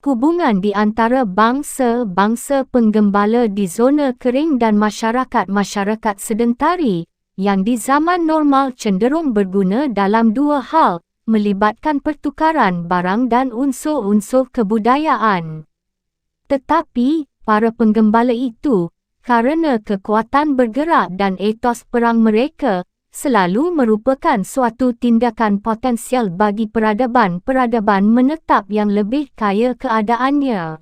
Hubungan di antara bangsa-bangsa penggembala di zona kering dan masyarakat-masyarakat sedentari, yang di zaman normal cenderung berguna dalam dua hal, melibatkan pertukaran barang dan unsur-unsur kebudayaan. Tetapi, para penggembala itu, kerana kekuatan bergerak dan etos perang mereka, selalu merupakan suatu tindakan potensial bagi peradaban-peradaban menetap yang lebih kaya keadaannya.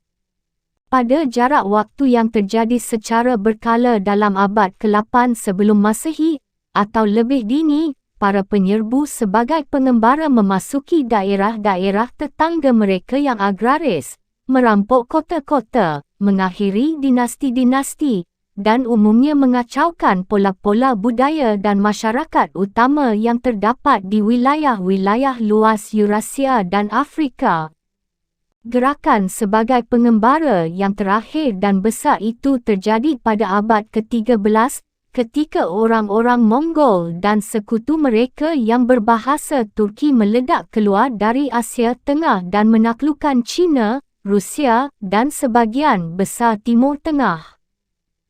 Pada jarak waktu yang terjadi secara berkala dalam abad ke-8 sebelum Masehi, atau lebih dini, para penyerbu sebagai pengembara memasuki daerah-daerah tetangga mereka yang agraris, merampok kota-kota, mengakhiri dinasti-dinasti, dan umumnya mengacaukan pola-pola budaya dan masyarakat utama yang terdapat di wilayah-wilayah luas Eurasia dan Afrika. Gerakan sebagai pengembara yang terakhir dan besar itu terjadi pada abad ke-13, ketika orang-orang Mongol dan sekutu mereka yang berbahasa Turki meledak keluar dari Asia Tengah dan menaklukkan China, Rusia, dan sebahagian besar Timur Tengah.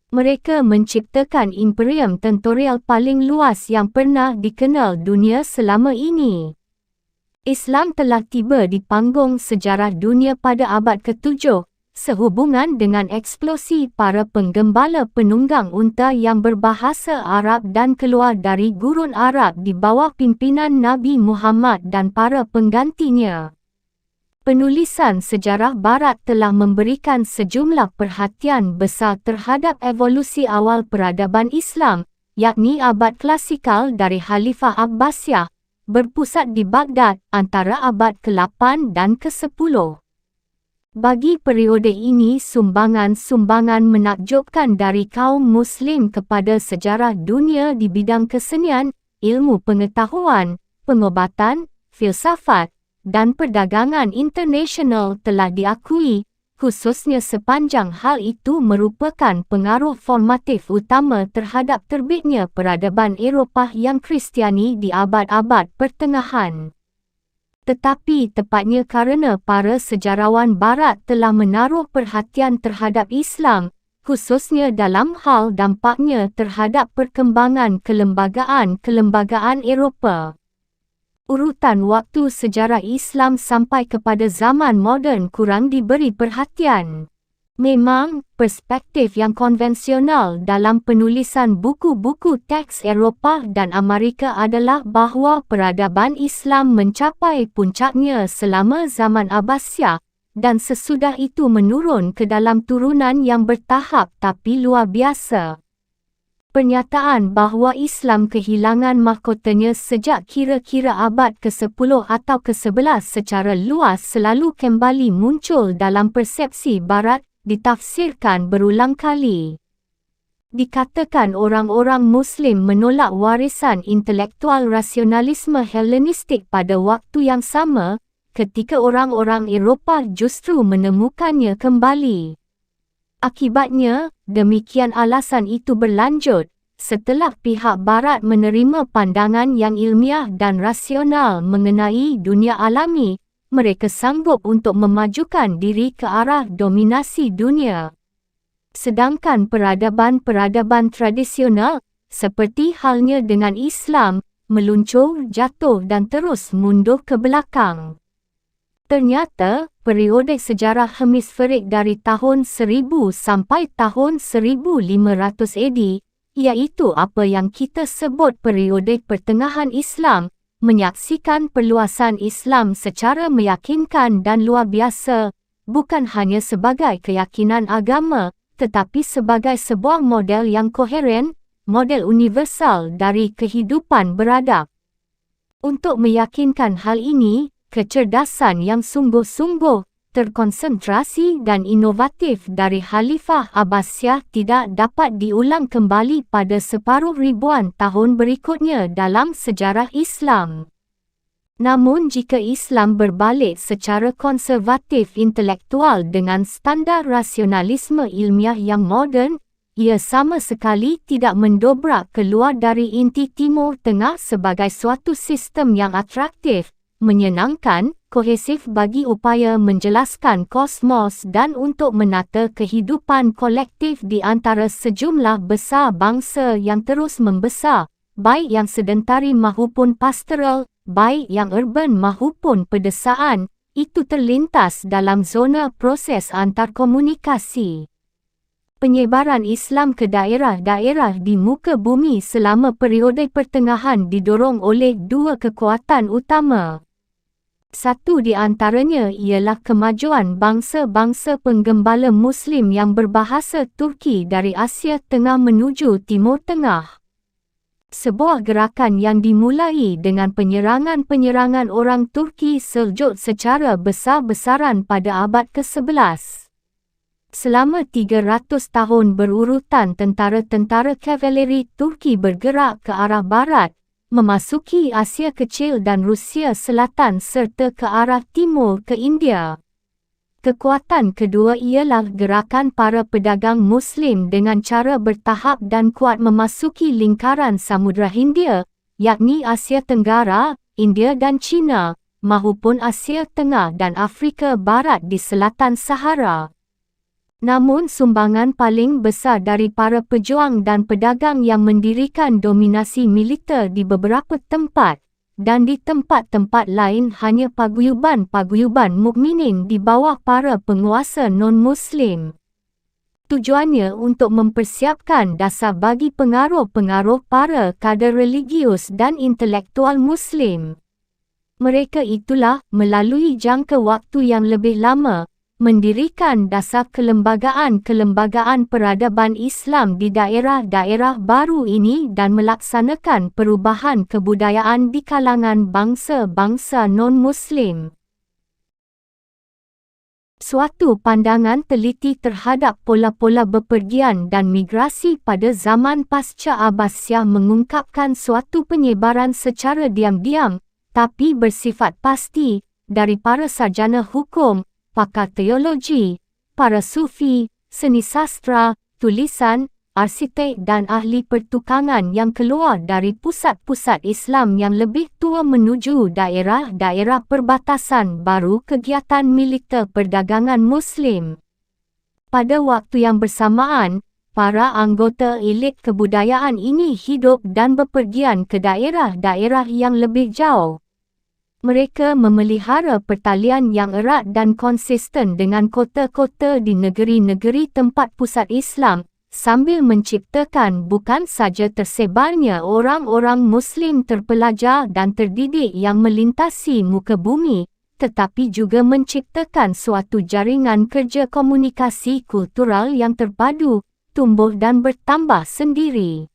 Mereka menciptakan imperium teritorial paling luas yang pernah dikenal dunia selama ini. Islam telah tiba di panggung sejarah dunia pada abad ke-7, sehubungan dengan eksplosi para penggembala penunggang unta yang berbahasa Arab dan keluar dari gurun Arab di bawah pimpinan Nabi Muhammad dan para penggantinya. Penulisan sejarah Barat telah memberikan sejumlah perhatian besar terhadap evolusi awal peradaban Islam, yakni abad klasikal dari Khalifah Abbasiyah, berpusat di Baghdad antara abad ke-8 dan ke-10. Bagi periode ini sumbangan-sumbangan menakjubkan dari kaum Muslim kepada sejarah dunia di bidang kesenian, ilmu pengetahuan, pengobatan, filsafat, dan perdagangan internasional telah diakui, khususnya sepanjang hal itu merupakan pengaruh formatif utama terhadap terbitnya peradaban Eropah yang Kristiani di abad-abad pertengahan. Tetapi tepatnya kerana para sejarawan Barat telah menaruh perhatian terhadap Islam, khususnya dalam hal dampaknya terhadap perkembangan kelembagaan-kelembagaan Eropah. Urutan waktu sejarah Islam sampai kepada zaman moden kurang diberi perhatian. Memang, perspektif yang konvensional dalam penulisan buku-buku teks Eropah dan Amerika adalah bahawa peradaban Islam mencapai puncaknya selama zaman Abbasiyah, dan sesudah itu menurun ke dalam turunan yang bertahap tapi luar biasa. Pernyataan bahawa Islam kehilangan mahkotanya sejak kira-kira abad ke-10 atau ke-11 secara luas selalu kembali muncul dalam persepsi Barat, ditafsirkan berulang kali. Dikatakan orang-orang Muslim menolak warisan intelektual rasionalisme Helenistik pada waktu yang sama, ketika orang-orang Eropah justru menemukannya kembali. Akibatnya, demikian alasan itu berlanjut, setelah pihak Barat menerima pandangan yang ilmiah dan rasional mengenai dunia alami, mereka sanggup untuk memajukan diri ke arah dominasi dunia. Sedangkan peradaban-peradaban tradisional, seperti halnya dengan Islam, meluncur, jatuh dan terus mundur ke belakang. Ternyata, periode sejarah hemisferik dari tahun 1000 sampai tahun 1500 AD, iaitu apa yang kita sebut periode pertengahan Islam, menyaksikan perluasan Islam secara meyakinkan dan luar biasa, bukan hanya sebagai keyakinan agama, tetapi sebagai sebuah model yang koheren, model universal dari kehidupan beradab. Untuk meyakinkan hal ini, kecerdasan yang sungguh-sungguh, terkonsentrasi dan inovatif dari Khalifah Abbasiyah tidak dapat diulang kembali pada separuh ribuan tahun berikutnya dalam sejarah Islam. Namun jika Islam berbalik secara konservatif intelektual dengan standar rasionalisme ilmiah yang moden, ia sama sekali tidak mendobrak keluar dari inti Timur Tengah sebagai suatu sistem yang atraktif, menyenangkan, kohesif bagi upaya menjelaskan kosmos dan untuk menata kehidupan kolektif di antara sejumlah besar bangsa yang terus membesar, baik yang sedentari mahupun pastoral, baik yang urban mahupun pedesaan, itu terlintas dalam zona proses antarkomunikasi. Penyebaran Islam ke daerah-daerah di muka bumi selama periode pertengahan didorong oleh dua kekuatan utama. Satu di antaranya ialah kemajuan bangsa-bangsa penggembala Muslim yang berbahasa Turki dari Asia Tengah menuju Timur Tengah. Sebuah gerakan yang dimulai dengan penyerangan-penyerangan orang Turki Seljuk secara besar-besaran pada abad ke-11. Selama 300 tahun berurutan tentara-tentara kavaleri Turki bergerak ke arah barat, memasuki Asia Kecil dan Rusia Selatan serta ke arah timur ke India. Kekuatan kedua ialah gerakan para pedagang Muslim dengan cara bertahap dan kuat memasuki lingkaran Samudra Hindia, yakni Asia Tenggara, India dan China, mahupun Asia Tengah dan Afrika Barat di selatan Sahara. Namun sumbangan paling besar dari para pejuang dan pedagang yang mendirikan dominasi militer di beberapa tempat, dan di tempat-tempat lain hanya paguyuban-paguyuban mukminin di bawah para penguasa non-Muslim. Tujuannya untuk mempersiapkan dasar bagi pengaruh-pengaruh para kader religius dan intelektual Muslim. Mereka itulah, melalui jangka waktu yang lebih lama, mendirikan dasar kelembagaan-kelembagaan peradaban Islam di daerah-daerah baru ini dan melaksanakan perubahan kebudayaan di kalangan bangsa-bangsa non-Muslim. Suatu pandangan teliti terhadap pola-pola bepergian dan migrasi pada zaman pasca Abbasiyah mengungkapkan suatu penyebaran secara diam-diam, tapi bersifat pasti, dari para sarjana hukum, pakar teologi, para sufi, seni sastra, tulisan, arsitek dan ahli pertukangan yang keluar dari pusat-pusat Islam yang lebih tua menuju daerah-daerah perbatasan baru kegiatan militer perdagangan Muslim. Pada waktu yang bersamaan, para anggota elit kebudayaan ini hidup dan bepergian ke daerah-daerah yang lebih jauh. Mereka memelihara pertalian yang erat dan konsisten dengan kota-kota di negeri-negeri tempat pusat Islam, sambil menciptakan bukan saja tersebarnya orang-orang Muslim terpelajar dan terdidik yang melintasi muka bumi, tetapi juga menciptakan suatu jaringan kerja komunikasi kultural yang terpadu, tumbuh dan bertambah sendiri.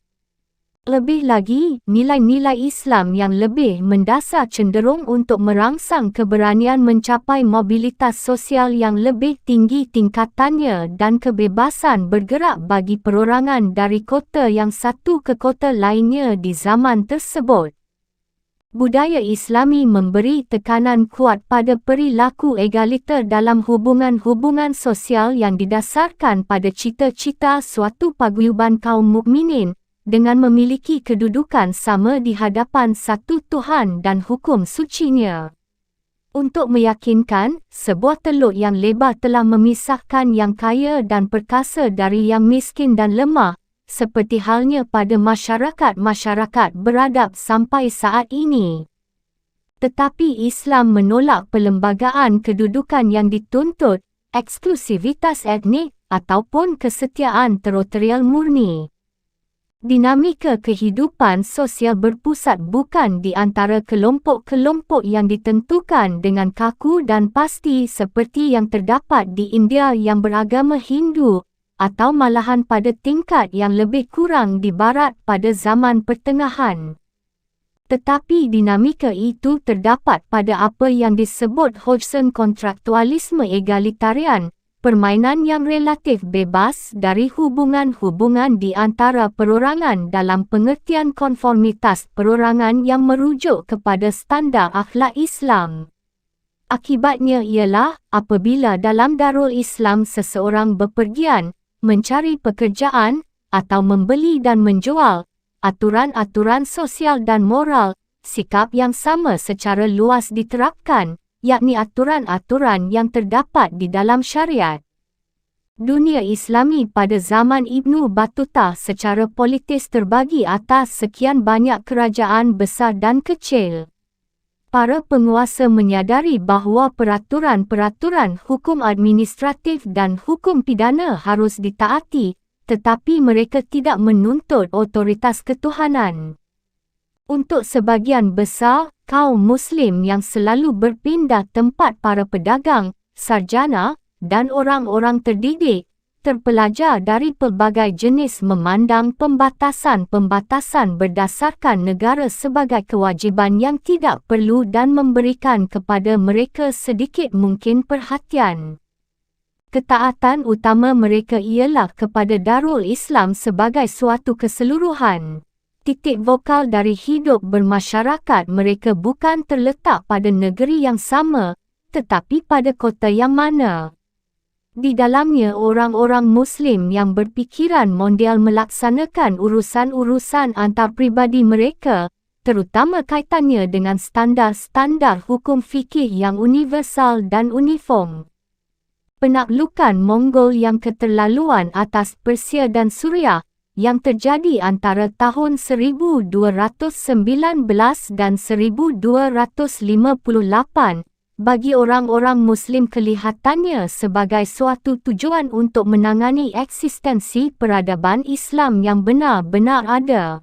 Lebih lagi, nilai-nilai Islam yang lebih mendasar cenderung untuk merangsang keberanian mencapai mobilitas sosial yang lebih tinggi tingkatannya dan kebebasan bergerak bagi perorangan dari kota yang satu ke kota lainnya di zaman tersebut. Budaya Islami memberi tekanan kuat pada perilaku egaliter dalam hubungan-hubungan sosial yang didasarkan pada cita-cita suatu paguyuban kaum mukminin, dengan memiliki kedudukan sama di hadapan satu Tuhan dan hukum sucinya. Untuk meyakinkan, sebuah teluk yang lebar telah memisahkan yang kaya dan perkasa dari yang miskin dan lemah, seperti halnya pada masyarakat-masyarakat beradab sampai saat ini. Tetapi Islam menolak perlembagaan kedudukan yang dituntut, eksklusivitas etnik, ataupun kesetiaan teritorial murni. Dinamika kehidupan sosial berpusat bukan di antara kelompok-kelompok yang ditentukan dengan kaku dan pasti seperti yang terdapat di India yang beragama Hindu, atau malahan pada tingkat yang lebih kurang di Barat pada zaman pertengahan. Tetapi dinamika itu terdapat pada apa yang disebut Hodgson kontraktualisme egalitarian, permainan yang relatif bebas dari hubungan-hubungan di antara perorangan dalam pengertian konformitas perorangan yang merujuk kepada standar akhlak Islam. Akibatnya ialah, apabila dalam Darul Islam seseorang bepergian, mencari pekerjaan, atau membeli dan menjual, aturan-aturan sosial dan moral, sikap yang sama secara luas diterapkan, yakni aturan-aturan yang terdapat di dalam syariat. Dunia Islami pada zaman Ibnu Battuta secara politis terbagi atas sekian banyak kerajaan besar dan kecil. Para penguasa menyadari bahawa peraturan-peraturan hukum administratif dan hukum pidana harus ditaati, tetapi mereka tidak menuntut otoritas ketuhanan. Untuk sebagian besar, kaum Muslim yang selalu berpindah tempat para pedagang, sarjana, dan orang-orang terdidik, terpelajar dari pelbagai jenis memandang pembatasan-pembatasan berdasarkan negara sebagai kewajiban yang tidak perlu dan memberikan kepada mereka sedikit mungkin perhatian. Ketaatan utama mereka ialah kepada Darul Islam sebagai suatu keseluruhan. Titik vokal dari hidup bermasyarakat mereka bukan terletak pada negeri yang sama, tetapi pada kota yang mana. Di dalamnya orang-orang Muslim yang berfikiran mondial melaksanakan urusan-urusan antarpribadi mereka, terutama kaitannya dengan standar-standar hukum fikih yang universal dan uniform. Penaklukan Mongol yang keterlaluan atas Persia dan Suriah, yang terjadi antara tahun 1219 dan 1258, bagi orang-orang Muslim kelihatannya sebagai suatu tujuan untuk menangani eksistensi peradaban Islam yang benar-benar ada.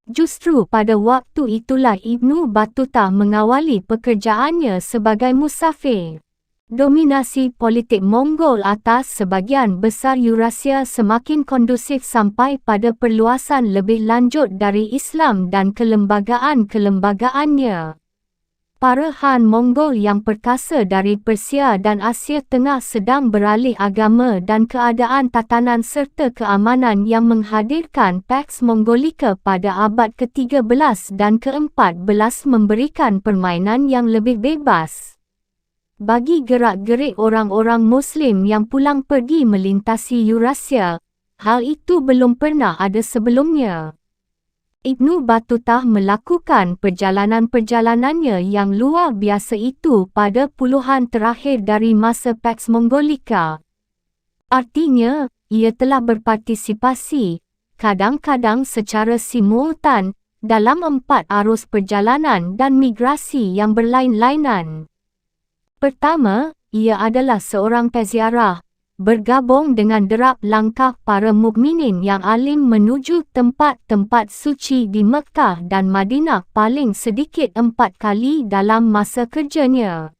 Justru pada waktu itulah Ibnu Battuta mengawali pekerjaannya sebagai musafir. Dominasi politik Mongol atas sebagian besar Eurasia semakin kondusif sampai pada perluasan lebih lanjut dari Islam dan kelembagaan-kelembagaannya. Para Han Mongol yang perkasa dari Persia dan Asia Tengah sedang beralih agama dan keadaan tatanan serta keamanan yang menghadirkan Pax Mongolica pada abad ke-13 dan ke-14 memberikan permainan yang lebih bebas bagi gerak-gerik orang-orang Muslim yang pulang pergi melintasi Eurasia. Hal itu belum pernah ada sebelumnya. Ibnu Battuta melakukan perjalanan-perjalanannya yang luar biasa itu pada puluhan terakhir dari masa Pax Mongolica. Artinya, ia telah berpartisipasi, kadang-kadang secara simultan, dalam 4 arus perjalanan dan migrasi yang berlain-lainan. Pertama, ia adalah seorang peziarah, bergabung dengan derap langkah para mukminin yang alim menuju tempat-tempat suci di Mekah dan Madinah paling sedikit 4 kali dalam masa kerjanya.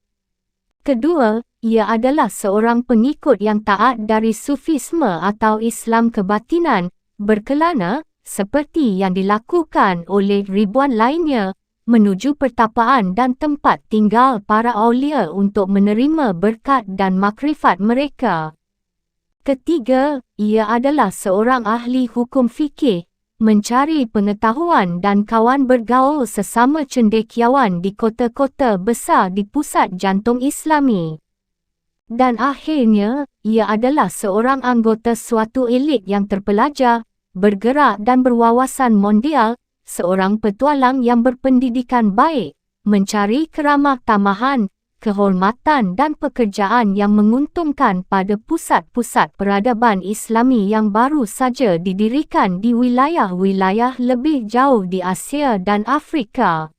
Kedua, ia adalah seorang pengikut yang taat dari Sufisme atau Islam kebatinan, berkelana, seperti yang dilakukan oleh ribuan lainnya, menuju pertapaan dan tempat tinggal para aulia untuk menerima berkat dan makrifat mereka. Ketiga, ia adalah seorang ahli hukum fikih, mencari pengetahuan dan kawan bergaul sesama cendekiawan di kota-kota besar di pusat jantung Islami. Dan akhirnya, ia adalah seorang anggota suatu elit yang terpelajar, bergerak dan berwawasan mondial, seorang petualang yang berpendidikan baik, mencari keramah tamahan, kehormatan dan pekerjaan yang menguntungkan pada pusat-pusat peradaban Islami yang baru saja didirikan di wilayah-wilayah lebih jauh di Asia dan Afrika.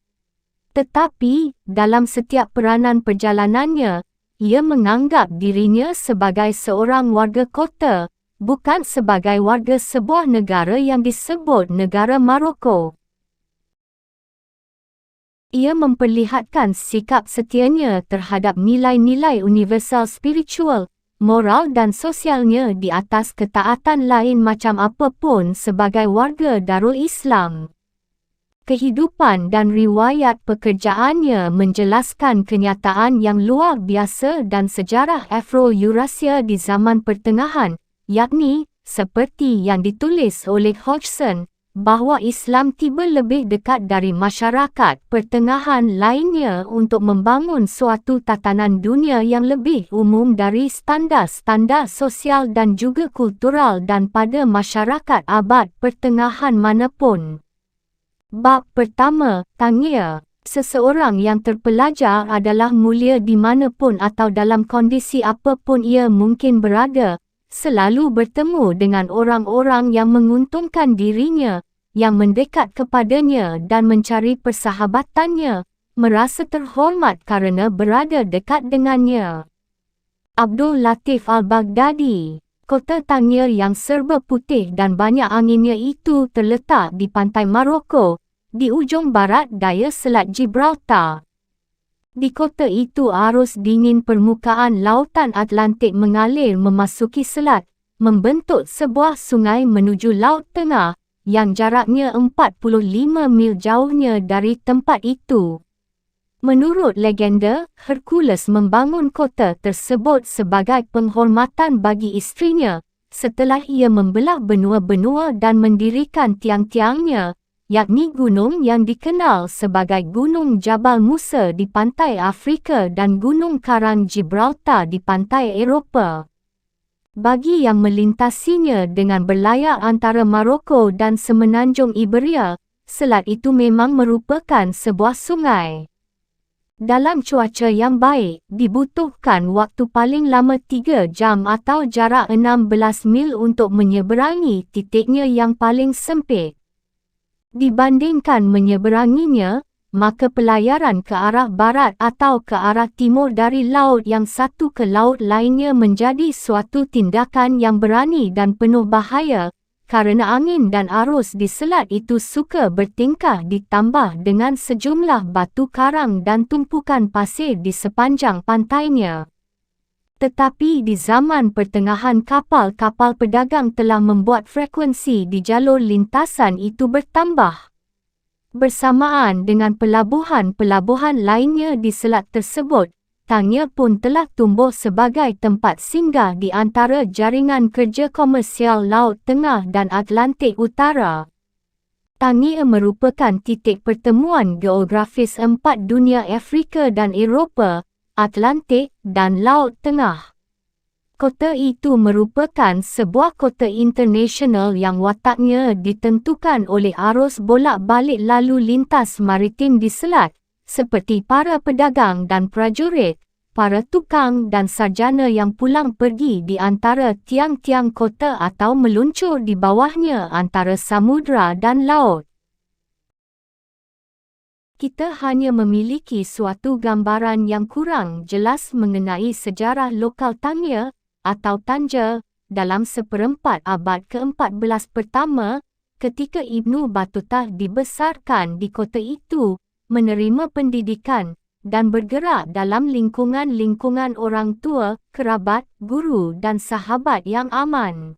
Tetapi, dalam setiap peranan perjalanannya, ia menganggap dirinya sebagai seorang warga kota, bukan sebagai warga sebuah negara yang disebut negara Maroko. Ia memperlihatkan sikap setianya terhadap nilai-nilai universal spiritual, moral dan sosialnya di atas ketaatan lain macam apapun sebagai warga Darul Islam. Kehidupan dan riwayat pekerjaannya menjelaskan kenyataan yang luar biasa dan sejarah Afro-Eurasia di zaman pertengahan, yakni, seperti yang ditulis oleh Hodgson, bahawa Islam tiba lebih dekat dari masyarakat pertengahan lainnya untuk membangun suatu tatanan dunia yang lebih umum dari standar-standar sosial dan juga kultural dan pada masyarakat abad pertengahan manapun. Bab pertama, tanya. Seseorang yang terpelajar adalah mulia di mana pun atau dalam kondisi apapun ia mungkin berada, selalu bertemu dengan orang-orang yang menguntungkan dirinya, yang mendekat kepadanya dan mencari persahabatannya, merasa terhormat kerana berada dekat dengannya. Abdul Latif Al-Baghdadi. Kota Tangier yang serba putih dan banyak anginnya itu terletak di pantai Maroko, di ujung barat daya Selat Gibraltar. Di kota itu arus dingin permukaan lautan Atlantik mengalir memasuki selat, membentuk sebuah sungai menuju Laut Tengah, yang jaraknya 45 mil jauhnya dari tempat itu. Menurut legenda, Hercules membangun kota tersebut sebagai penghormatan bagi isterinya, setelah ia membelah benua-benua dan mendirikan tiang-tiangnya, yakni gunung yang dikenal sebagai Gunung Jabal Musa di pantai Afrika dan Gunung Karang Gibraltar di pantai Eropah. Bagi yang melintasinya dengan berlayar antara Maroko dan Semenanjung Iberia, selat itu memang merupakan sebuah sungai. Dalam cuaca yang baik, dibutuhkan waktu paling lama 3 jam atau jarak 16 mil untuk menyeberangi titiknya yang paling sempit. Dibandingkan menyeberanginya, maka pelayaran ke arah barat atau ke arah timur dari laut yang satu ke laut lainnya menjadi suatu tindakan yang berani dan penuh bahaya, kerana angin dan arus di selat itu suka bertingkah ditambah dengan sejumlah batu karang dan tumpukan pasir di sepanjang pantainya. Tetapi di zaman pertengahan kapal-kapal pedagang telah membuat frekuensi di jalur lintasan itu bertambah. Bersamaan dengan pelabuhan-pelabuhan lainnya di selat tersebut, Tangier pun telah tumbuh sebagai tempat singgah di antara jaringan kerja komersial Laut Tengah dan Atlantik Utara. Tangier merupakan titik pertemuan geografis empat dunia Afrika dan Eropah, Atlantik dan Laut Tengah. Kota itu merupakan sebuah kota internasional yang wataknya ditentukan oleh arus bolak-balik lalu lintas maritim di selat, seperti para pedagang dan prajurit, para tukang dan sarjana yang pulang pergi di antara tiang-tiang kota atau meluncur di bawahnya antara samudera dan laut. Kita hanya memiliki suatu gambaran yang kurang jelas mengenai sejarah lokal Tangier atau Tanja dalam seperempat abad ke-14 pertama, ketika Ibnu Battuta dibesarkan di kota itu, menerima pendidikan dan bergerak dalam lingkungan-lingkungan orang tua, kerabat, guru dan sahabat yang aman.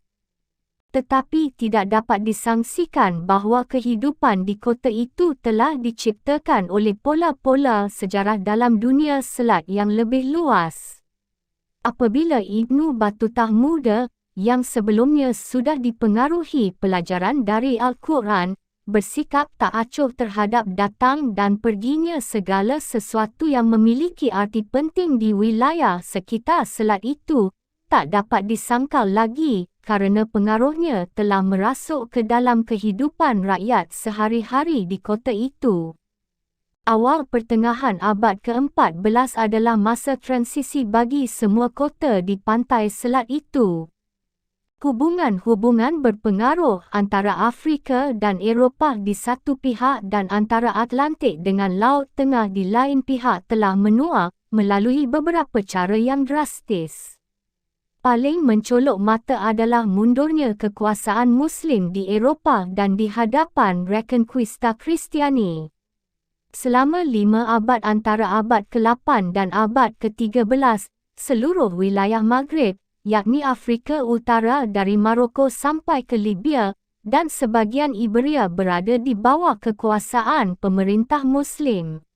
Tetapi tidak dapat disangsikan bahawa kehidupan di kota itu telah diciptakan oleh pola-pola sejarah dalam dunia selat yang lebih luas. Apabila Ibnu Battuta muda, yang sebelumnya sudah dipengaruhi pelajaran dari Al-Quran, bersikap tak acuh terhadap datang dan perginya segala sesuatu yang memiliki arti penting di wilayah sekitar selat itu, tak dapat disangkal lagi kerana pengaruhnya telah merasuk ke dalam kehidupan rakyat sehari-hari di kota itu. Awal pertengahan abad ke-14 adalah masa transisi bagi semua kota di pantai selat itu. Hubungan-hubungan berpengaruh antara Afrika dan Eropah di satu pihak dan antara Atlantik dengan Laut Tengah di lain pihak telah menua melalui beberapa cara yang drastis. Paling mencolok mata adalah mundurnya kekuasaan Muslim di Eropah dan di hadapan Reconquista Kristiani. Selama 5 abad antara abad ke-8 dan abad ke-13, seluruh wilayah Maghrib, yakni Afrika Utara dari Maroko sampai ke Libya, dan sebahagian Iberia berada di bawah kekuasaan pemerintah Muslim.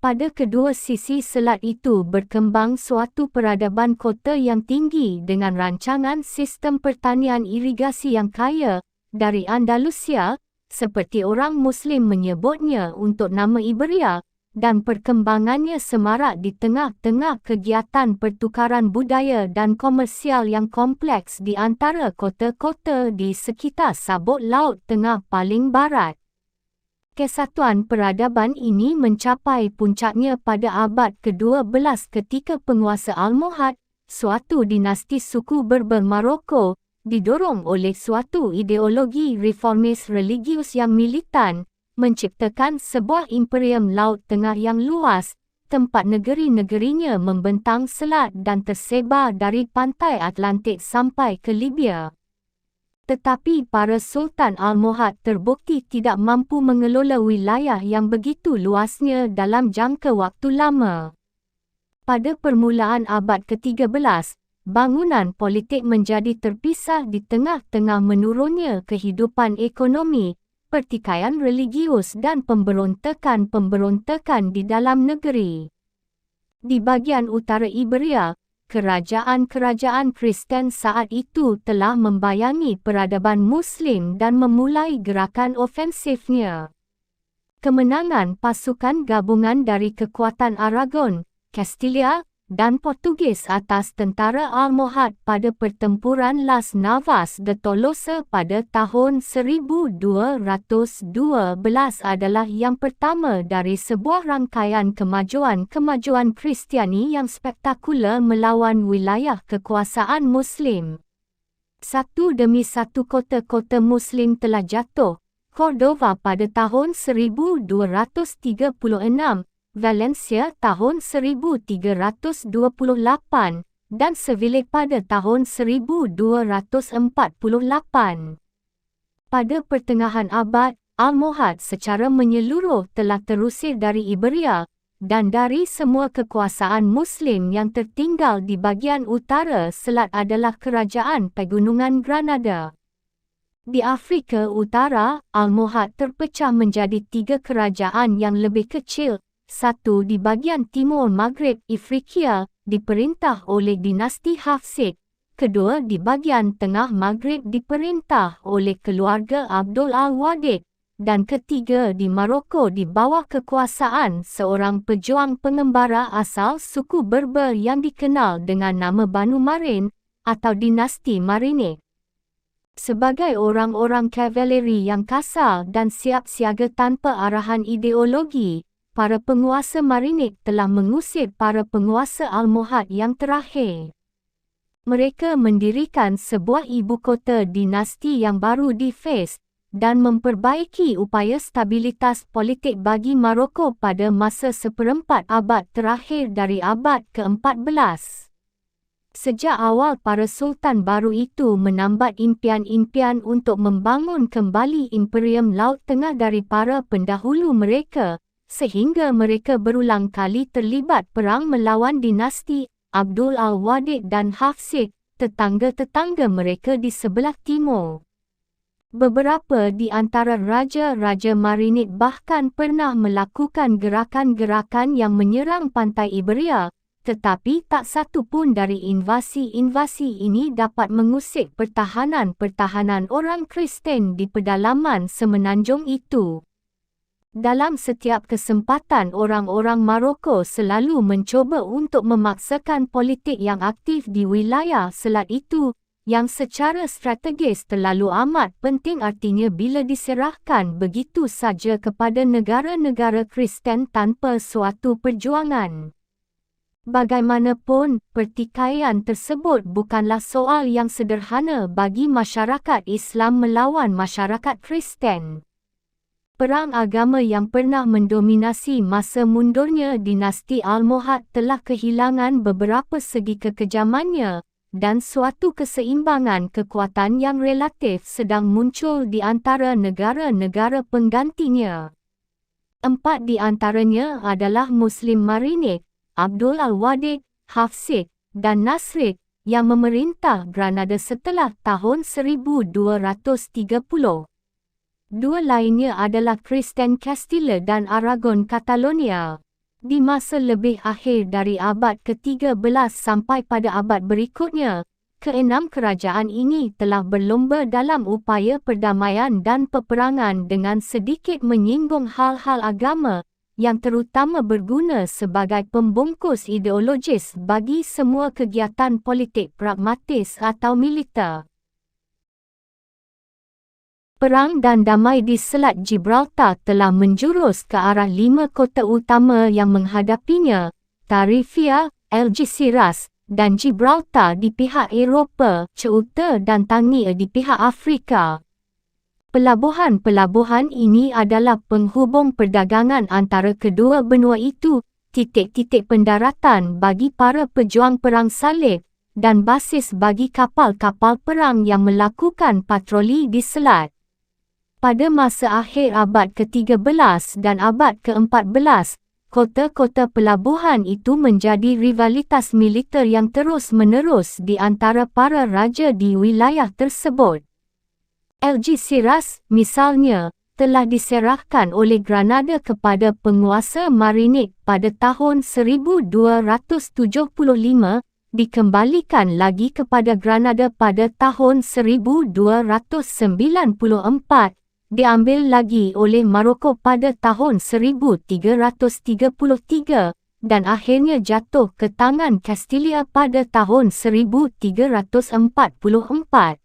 Pada kedua sisi selat itu berkembang suatu peradaban kota yang tinggi dengan rancangan sistem pertanian irigasi yang kaya, dari Andalusia, seperti orang Muslim menyebutnya untuk nama Iberia, dan perkembangannya semarak di tengah-tengah kegiatan pertukaran budaya dan komersial yang kompleks di antara kota-kota di sekitar sabuk Laut Tengah paling barat. Kesatuan peradaban ini mencapai puncaknya pada abad ke-12 ketika penguasa Almohad, suatu dinasti suku Berber Maroko, didorong oleh suatu ideologi reformis religius yang militan, menciptakan sebuah imperium Laut Tengah yang luas, tempat negeri-negerinya membentang selat dan tersebar dari pantai Atlantik sampai ke Libya. Tetapi para Sultan Almohad terbukti tidak mampu mengelola wilayah yang begitu luasnya dalam jangka waktu lama. Pada permulaan abad ke-13, bangunan politik menjadi terpisah di tengah-tengah menurunnya kehidupan ekonomi, pertikaian religius dan pemberontakan-pemberontakan di dalam negeri. Di bahagian utara Iberia, kerajaan-kerajaan Kristen saat itu telah membayangi peradaban Muslim dan memulai gerakan ofensifnya. Kemenangan pasukan gabungan dari kekuatan Aragon, Castilia, dan Portugis atas tentara Almohad pada pertempuran Las Navas de Tolosa pada tahun 1212 adalah yang pertama dari sebuah rangkaian kemajuan Kristiani yang spektakular melawan wilayah kekuasaan Muslim. Satu demi satu kota-kota Muslim telah jatuh. Cordova pada tahun 1236, Valencia tahun 1328 dan Seville pada tahun 1248. Pada pertengahan abad, Almohad secara menyeluruh telah terusir dari Iberia dan dari semua kekuasaan Muslim yang tertinggal di bahagian utara selat adalah kerajaan Pegunungan Granada. Di Afrika Utara, Almohad terpecah menjadi 3 kerajaan yang lebih kecil. Satu di bahagian timur Maghreb Ifriqiya, diperintah oleh dinasti Hafsid. Kedua di bahagian tengah Maghreb diperintah oleh keluarga Abdul Al-Wadid. Dan ketiga di Maroko di bawah kekuasaan seorang pejuang pengembara asal suku Berber yang dikenal dengan nama Banu Marin atau dinasti Marinik. Sebagai orang-orang kavaleri yang kasar dan siap siaga tanpa arahan ideologi, para penguasa Marinik telah mengusir para penguasa Almohad yang terakhir. Mereka mendirikan sebuah ibu kota dinasti yang baru di Fez dan memperbaiki upaya stabilitas politik bagi Maroko pada masa seperempat abad terakhir dari abad ke-14. Sejak awal para sultan baru itu menambat impian-impian untuk membangun kembali imperium Laut Tengah dari para pendahulu mereka, sehingga mereka berulang kali terlibat perang melawan dinasti Abdul Al-Wadid dan Hafsid, tetangga-tetangga mereka di sebelah timur. Beberapa di antara raja-raja Marinid bahkan pernah melakukan gerakan-gerakan yang menyerang pantai Iberia, tetapi tak satu pun dari invasi-invasi ini dapat mengusik pertahanan-pertahanan orang Kristen di pedalaman semenanjung itu. Dalam setiap kesempatan orang-orang Maroko selalu mencuba untuk memaksakan politik yang aktif di wilayah selat itu, yang secara strategis terlalu amat penting artinya bila diserahkan begitu saja kepada negara-negara Kristen tanpa suatu perjuangan. Bagaimanapun, pertikaian tersebut bukanlah soal yang sederhana bagi masyarakat Islam melawan masyarakat Kristen. Perang agama yang pernah mendominasi masa mundurnya dinasti Almohad telah kehilangan beberapa segi kekejamannya, dan suatu keseimbangan kekuatan yang relatif sedang muncul di antara negara-negara penggantinya. 4 di antaranya adalah Muslim Marinik, Abdul Al-Wadid, Hafsid, dan Nasrid, yang memerintah Granada setelah tahun 1230. Dua lainnya adalah Kristen Castilla dan Aragon Catalonia. Di masa lebih akhir dari abad ke-13 sampai pada abad berikutnya, keenam kerajaan ini telah berlomba dalam upaya perdamaian dan peperangan dengan sedikit menyinggung hal-hal agama, yang terutama berguna sebagai pembungkus ideologis bagi semua kegiatan politik pragmatis atau militer. Perang dan damai di Selat Gibraltar telah menjurus ke arah 5 kota utama yang menghadapinya, Tarifia, Algeciras, dan Gibraltar di pihak Eropah, Ceuta dan Tangier di pihak Afrika. Pelabuhan-pelabuhan ini adalah penghubung perdagangan antara kedua benua itu, titik-titik pendaratan bagi para pejuang perang salib, dan basis bagi kapal-kapal perang yang melakukan patroli di selat. Pada masa akhir abad ke-13 dan abad ke-14, kota-kota pelabuhan itu menjadi rivalitas militer yang terus-menerus di antara para raja di wilayah tersebut. Algeciras, misalnya, telah diserahkan oleh Granada kepada penguasa Marinid pada tahun 1275, dikembalikan lagi kepada Granada pada tahun 1294, diambil lagi oleh Maroko pada tahun 1333 dan akhirnya jatuh ke tangan Kastilia pada tahun 1344.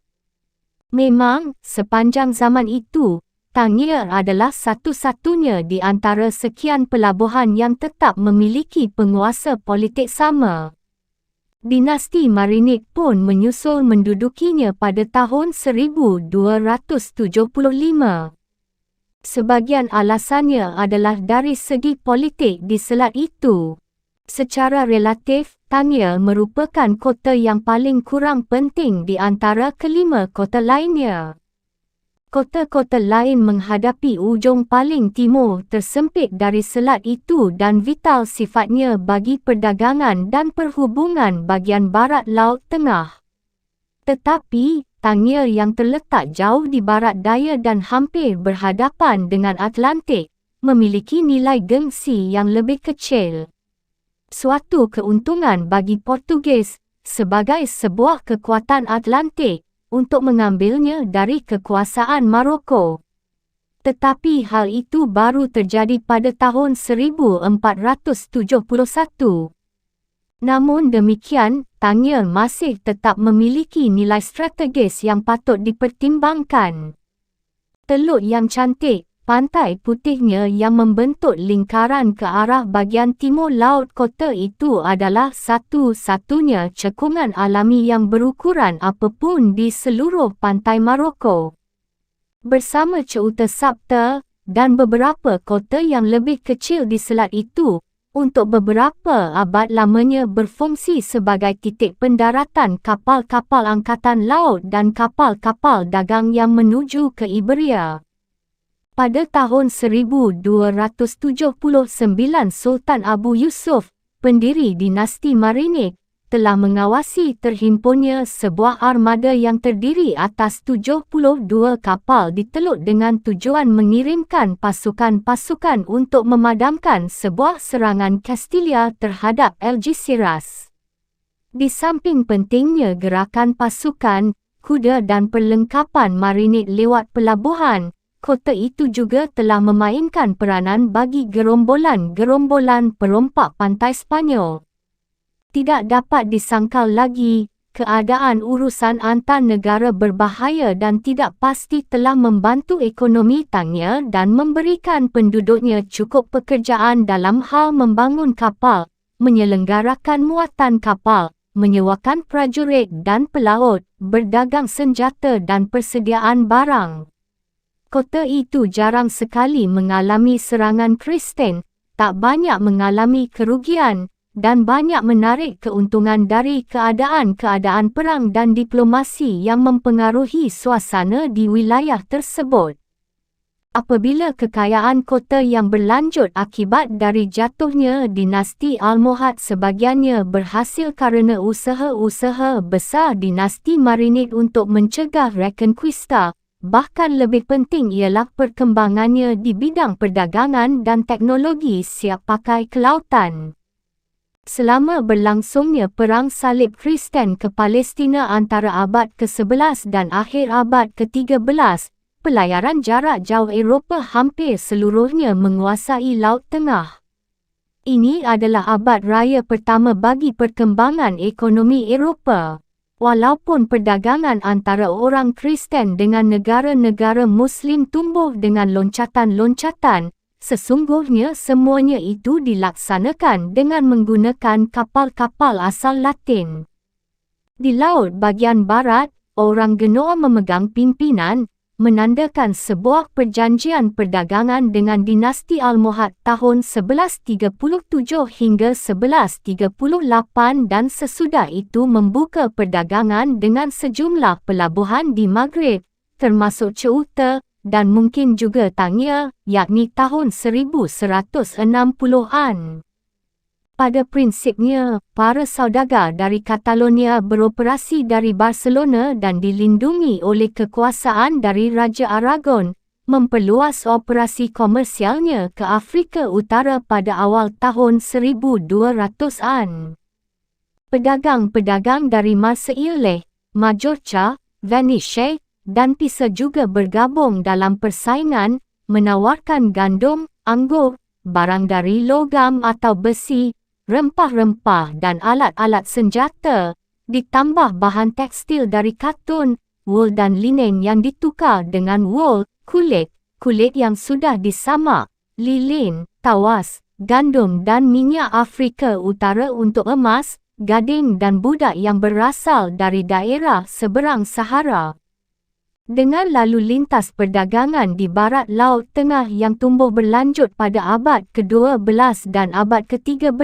Memang, sepanjang zaman itu, Tangier adalah satu-satunya di antara sekian pelabuhan yang tetap memiliki penguasa politik sama. Dinasti Marinid pun menyusul mendudukinya pada tahun 1275. Sebagian alasannya adalah dari segi politik di selat itu. Secara relatif, Tangier merupakan kota yang paling kurang penting di antara kelima kota lainnya. Kota-kota lain menghadapi ujung paling timur tersempit dari selat itu dan vital sifatnya bagi perdagangan dan perhubungan bagian barat Laut Tengah. Tetapi, Tangier yang terletak jauh di barat daya dan hampir berhadapan dengan Atlantik, memiliki nilai gengsi yang lebih kecil. Suatu keuntungan bagi Portugis, sebagai sebuah kekuatan Atlantik, untuk mengambilnya dari kekuasaan Maroko. Tetapi hal itu baru terjadi pada tahun 1471. Namun demikian, Tangier masih tetap memiliki nilai strategis yang patut dipertimbangkan. Teluk yang cantik, pantai putihnya yang membentuk lingkaran ke arah bagian timur laut kota itu adalah satu-satunya cekungan alami yang berukuran apapun di seluruh pantai Maroko. Bersama Ceuta Sabta dan beberapa kota yang lebih kecil di selat itu, untuk beberapa abad lamanya berfungsi sebagai titik pendaratan kapal-kapal angkatan laut dan kapal-kapal dagang yang menuju ke Iberia. Pada tahun 1279 Sultan Abu Yusuf, pendiri dinasti Marinid, telah mengawasi terhimpunnya sebuah armada yang terdiri atas 72 kapal di teluk dengan tujuan mengirimkan pasukan-pasukan untuk memadamkan sebuah serangan Kastilia terhadap Algeciras. Di samping pentingnya gerakan pasukan, kuda dan perlengkapan Marinid lewat pelabuhan, kota itu juga telah memainkan peranan bagi gerombolan-gerombolan perompak pantai Spanyol. Tidak dapat disangkal lagi, keadaan urusan antar negara berbahaya dan tidak pasti telah membantu ekonomi Tangier dan memberikan penduduknya cukup pekerjaan dalam hal membangun kapal, menyelenggarakan muatan kapal, menyewakan prajurit dan pelaut, berdagang senjata dan persediaan barang. Kota itu jarang sekali mengalami serangan Kristen, tak banyak mengalami kerugian, dan banyak menarik keuntungan dari keadaan-keadaan perang dan diplomasi yang mempengaruhi suasana di wilayah tersebut. Apabila kekayaan kota yang berlanjut akibat dari jatuhnya dinasti Almohad sebagiannya berhasil kerana usaha-usaha besar dinasti Marinid untuk mencegah Reconquista, bahkan lebih penting ialah perkembangannya di bidang perdagangan dan teknologi siap pakai kelautan. Selama berlangsungnya Perang Salib Kristen ke Palestina antara abad ke-11 dan akhir abad ke-13, pelayaran jarak jauh Eropah hampir seluruhnya menguasai Laut Tengah. Ini adalah abad raya pertama bagi perkembangan ekonomi Eropah. Walaupun perdagangan antara orang Kristen dengan negara-negara Muslim tumbuh dengan loncatan-loncatan, sesungguhnya semuanya itu dilaksanakan dengan menggunakan kapal-kapal asal Latin. Di laut bagian barat, orang Genoa memegang pimpinan, menandakan sebuah perjanjian perdagangan dengan dinasti Almohad tahun 1137 hingga 1138 dan sesudah itu membuka perdagangan dengan sejumlah pelabuhan di Maghrib, termasuk Ceuta, dan mungkin juga Tangier, yakni tahun 1160-an. Pada prinsipnya, para saudagar dari Catalonia beroperasi dari Barcelona dan dilindungi oleh kekuasaan dari Raja Aragon, memperluas operasi komersialnya ke Afrika Utara pada awal tahun 1200-an. Pedagang-pedagang dari Marseille, Majorca, Venice, dan Pisa juga bergabung dalam persaingan, menawarkan gandum, anggur, barang dari logam atau besi, rempah-rempah dan alat-alat senjata, ditambah bahan tekstil dari katun, wool dan linen yang ditukar dengan wool, kulit yang sudah disamak, lilin, tawas, gandum dan minyak Afrika Utara untuk emas, gading dan budak yang berasal dari daerah seberang Sahara. Dengan lalu lintas perdagangan di barat Laut Tengah yang tumbuh berlanjut pada abad ke-12 dan abad ke-13,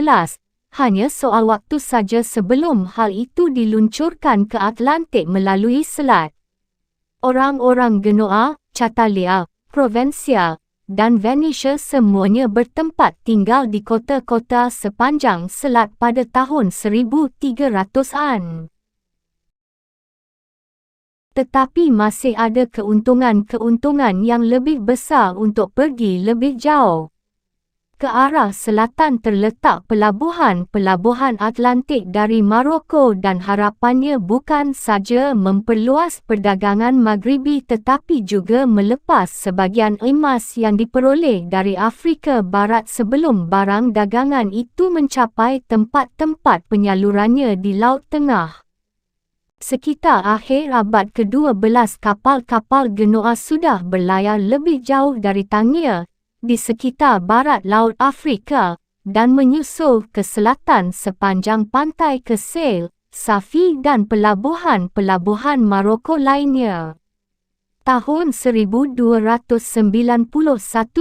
hanya soal waktu saja sebelum hal itu diluncurkan ke Atlantik melalui selat. Orang-orang Genoa, Catalia, Provencia, dan Venice semuanya bertempat tinggal di kota-kota sepanjang selat pada tahun 1300-an. Tetapi masih ada keuntungan-keuntungan yang lebih besar untuk pergi lebih jauh. Ke arah selatan terletak pelabuhan-pelabuhan Atlantik dari Maroko dan harapannya bukan saja memperluas perdagangan Maghribi tetapi juga melepas sebagian emas yang diperoleh dari Afrika Barat sebelum barang dagangan itu mencapai tempat-tempat penyalurannya di Laut Tengah. Sekitar akhir abad ke-12 kapal-kapal Genoa sudah berlayar lebih jauh dari Tangier, di sekitar barat Laut Afrika, dan menyusul ke selatan sepanjang pantai ke Seil, Safi dan pelabuhan-pelabuhan Maroko lainnya. Tahun 1291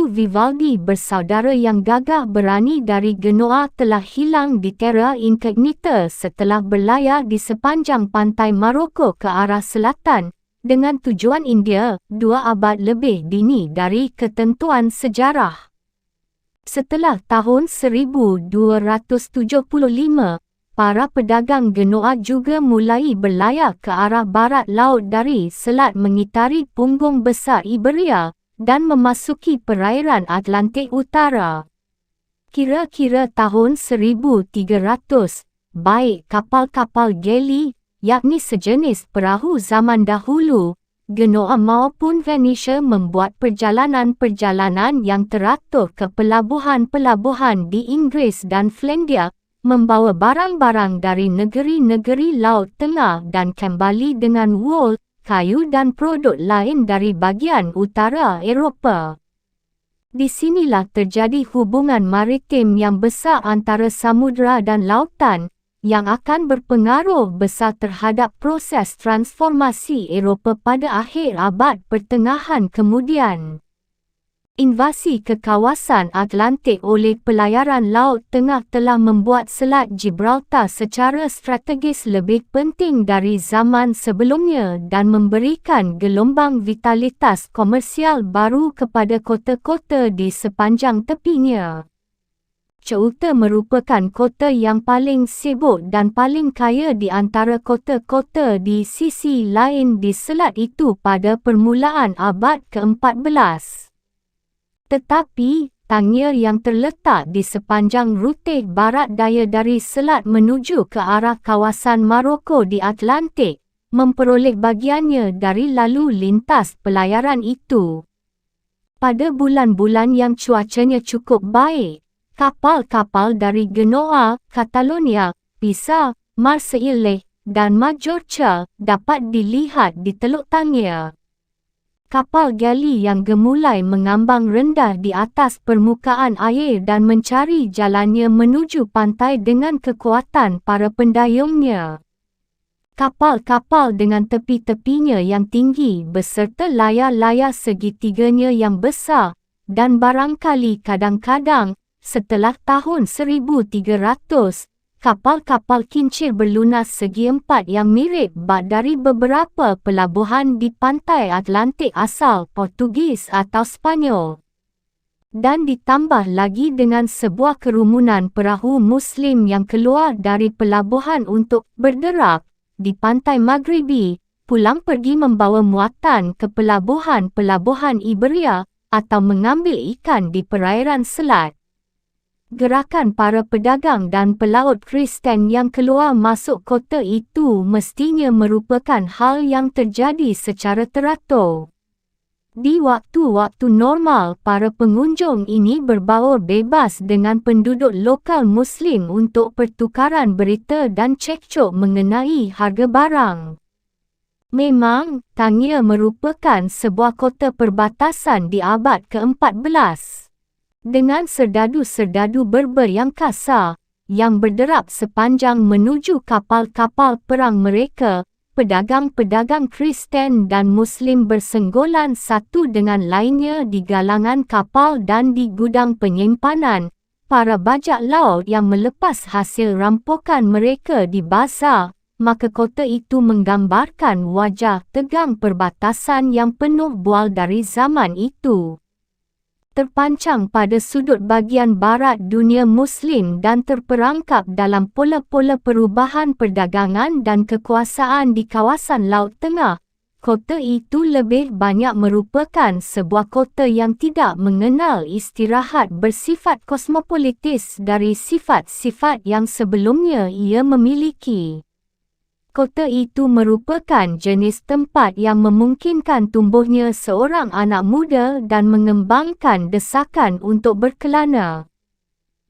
Vivaldi bersaudara yang gagah berani dari Genoa telah hilang di terra incognita setelah berlayar di sepanjang pantai Maroko ke arah selatan, dengan tujuan India, 2 abad lebih dini dari ketentuan sejarah. Setelah tahun 1275, para pedagang Genoa juga mulai berlayar ke arah barat laut dari selat mengitari punggung besar Iberia dan memasuki perairan Atlantik Utara. Kira-kira tahun 1300, baik kapal-kapal galley, yakni sejenis perahu zaman dahulu, Genoa maupun Venice membuat perjalanan-perjalanan yang teratur ke pelabuhan-pelabuhan di Inggris dan Flandia, membawa barang-barang dari negeri-negeri Laut Tengah dan kembali dengan wool, kayu dan produk lain dari bagian utara Eropah. Di sinilah terjadi hubungan maritim yang besar antara samudera dan lautan, yang akan berpengaruh besar terhadap proses transformasi Eropah pada akhir abad pertengahan kemudian. Invasi ke kawasan Atlantik oleh pelayaran Laut Tengah telah membuat Selat Gibraltar secara strategis lebih penting dari zaman sebelumnya dan memberikan gelombang vitalitas komersial baru kepada kota-kota di sepanjang tepinya. Ceuta merupakan kota yang paling sibuk dan paling kaya di antara kota-kota di sisi lain di selat itu pada permulaan abad ke-14. Tetapi, Tangier yang terletak di sepanjang rute barat daya dari selat menuju ke arah kawasan Maroko di Atlantik, memperoleh bagiannya dari lalu lintas pelayaran itu. Pada bulan-bulan yang cuacanya cukup baik, kapal-kapal dari Genoa, Catalonia, Pisa, Marseille, dan Majorca dapat dilihat di Teluk Tangya. Kapal gali yang gemulai mengambang rendah di atas permukaan air dan mencari jalannya menuju pantai dengan kekuatan para pendayungnya. Kapal-kapal dengan tepi-tepinya yang tinggi beserta layar-layar segitiganya yang besar dan barangkali kadang-kadang, setelah tahun 1300, kapal-kapal kincir berlunas segi empat yang mirip bak dari beberapa pelabuhan di pantai Atlantik asal Portugis atau Spanyol. Dan ditambah lagi dengan sebuah kerumunan perahu Muslim yang keluar dari pelabuhan untuk berderap di pantai Maghribi, pulang pergi membawa muatan ke pelabuhan-pelabuhan Iberia atau mengambil ikan di perairan selat. Gerakan para pedagang dan pelaut Kristen yang keluar masuk kota itu mestinya merupakan hal yang terjadi secara teratur. Di waktu-waktu normal, para pengunjung ini berbaur bebas dengan penduduk lokal Muslim untuk pertukaran berita dan cekcok mengenai harga barang. Memang, Tangya merupakan sebuah kota perbatasan di abad ke-14. Dengan serdadu-serdadu Berber yang kasar, yang berderap sepanjang menuju kapal-kapal perang mereka, pedagang-pedagang Kristen dan Muslim bersenggolan satu dengan lainnya di galangan kapal dan di gudang penyimpanan, para bajak laut yang melepas hasil rampokan mereka di bazar, maka kota itu menggambarkan wajah tegang perbatasan yang penuh bual dari zaman itu. Terpancang pada sudut bagian barat dunia Muslim dan terperangkap dalam pola-pola perubahan perdagangan dan kekuasaan di kawasan Laut Tengah, kota itu lebih banyak merupakan sebuah kota yang tidak mengenal istirahat bersifat kosmopolitis dari sifat-sifat yang sebelumnya ia memiliki. Kota itu merupakan jenis tempat yang memungkinkan tumbuhnya seorang anak muda dan mengembangkan desakan untuk berkelana.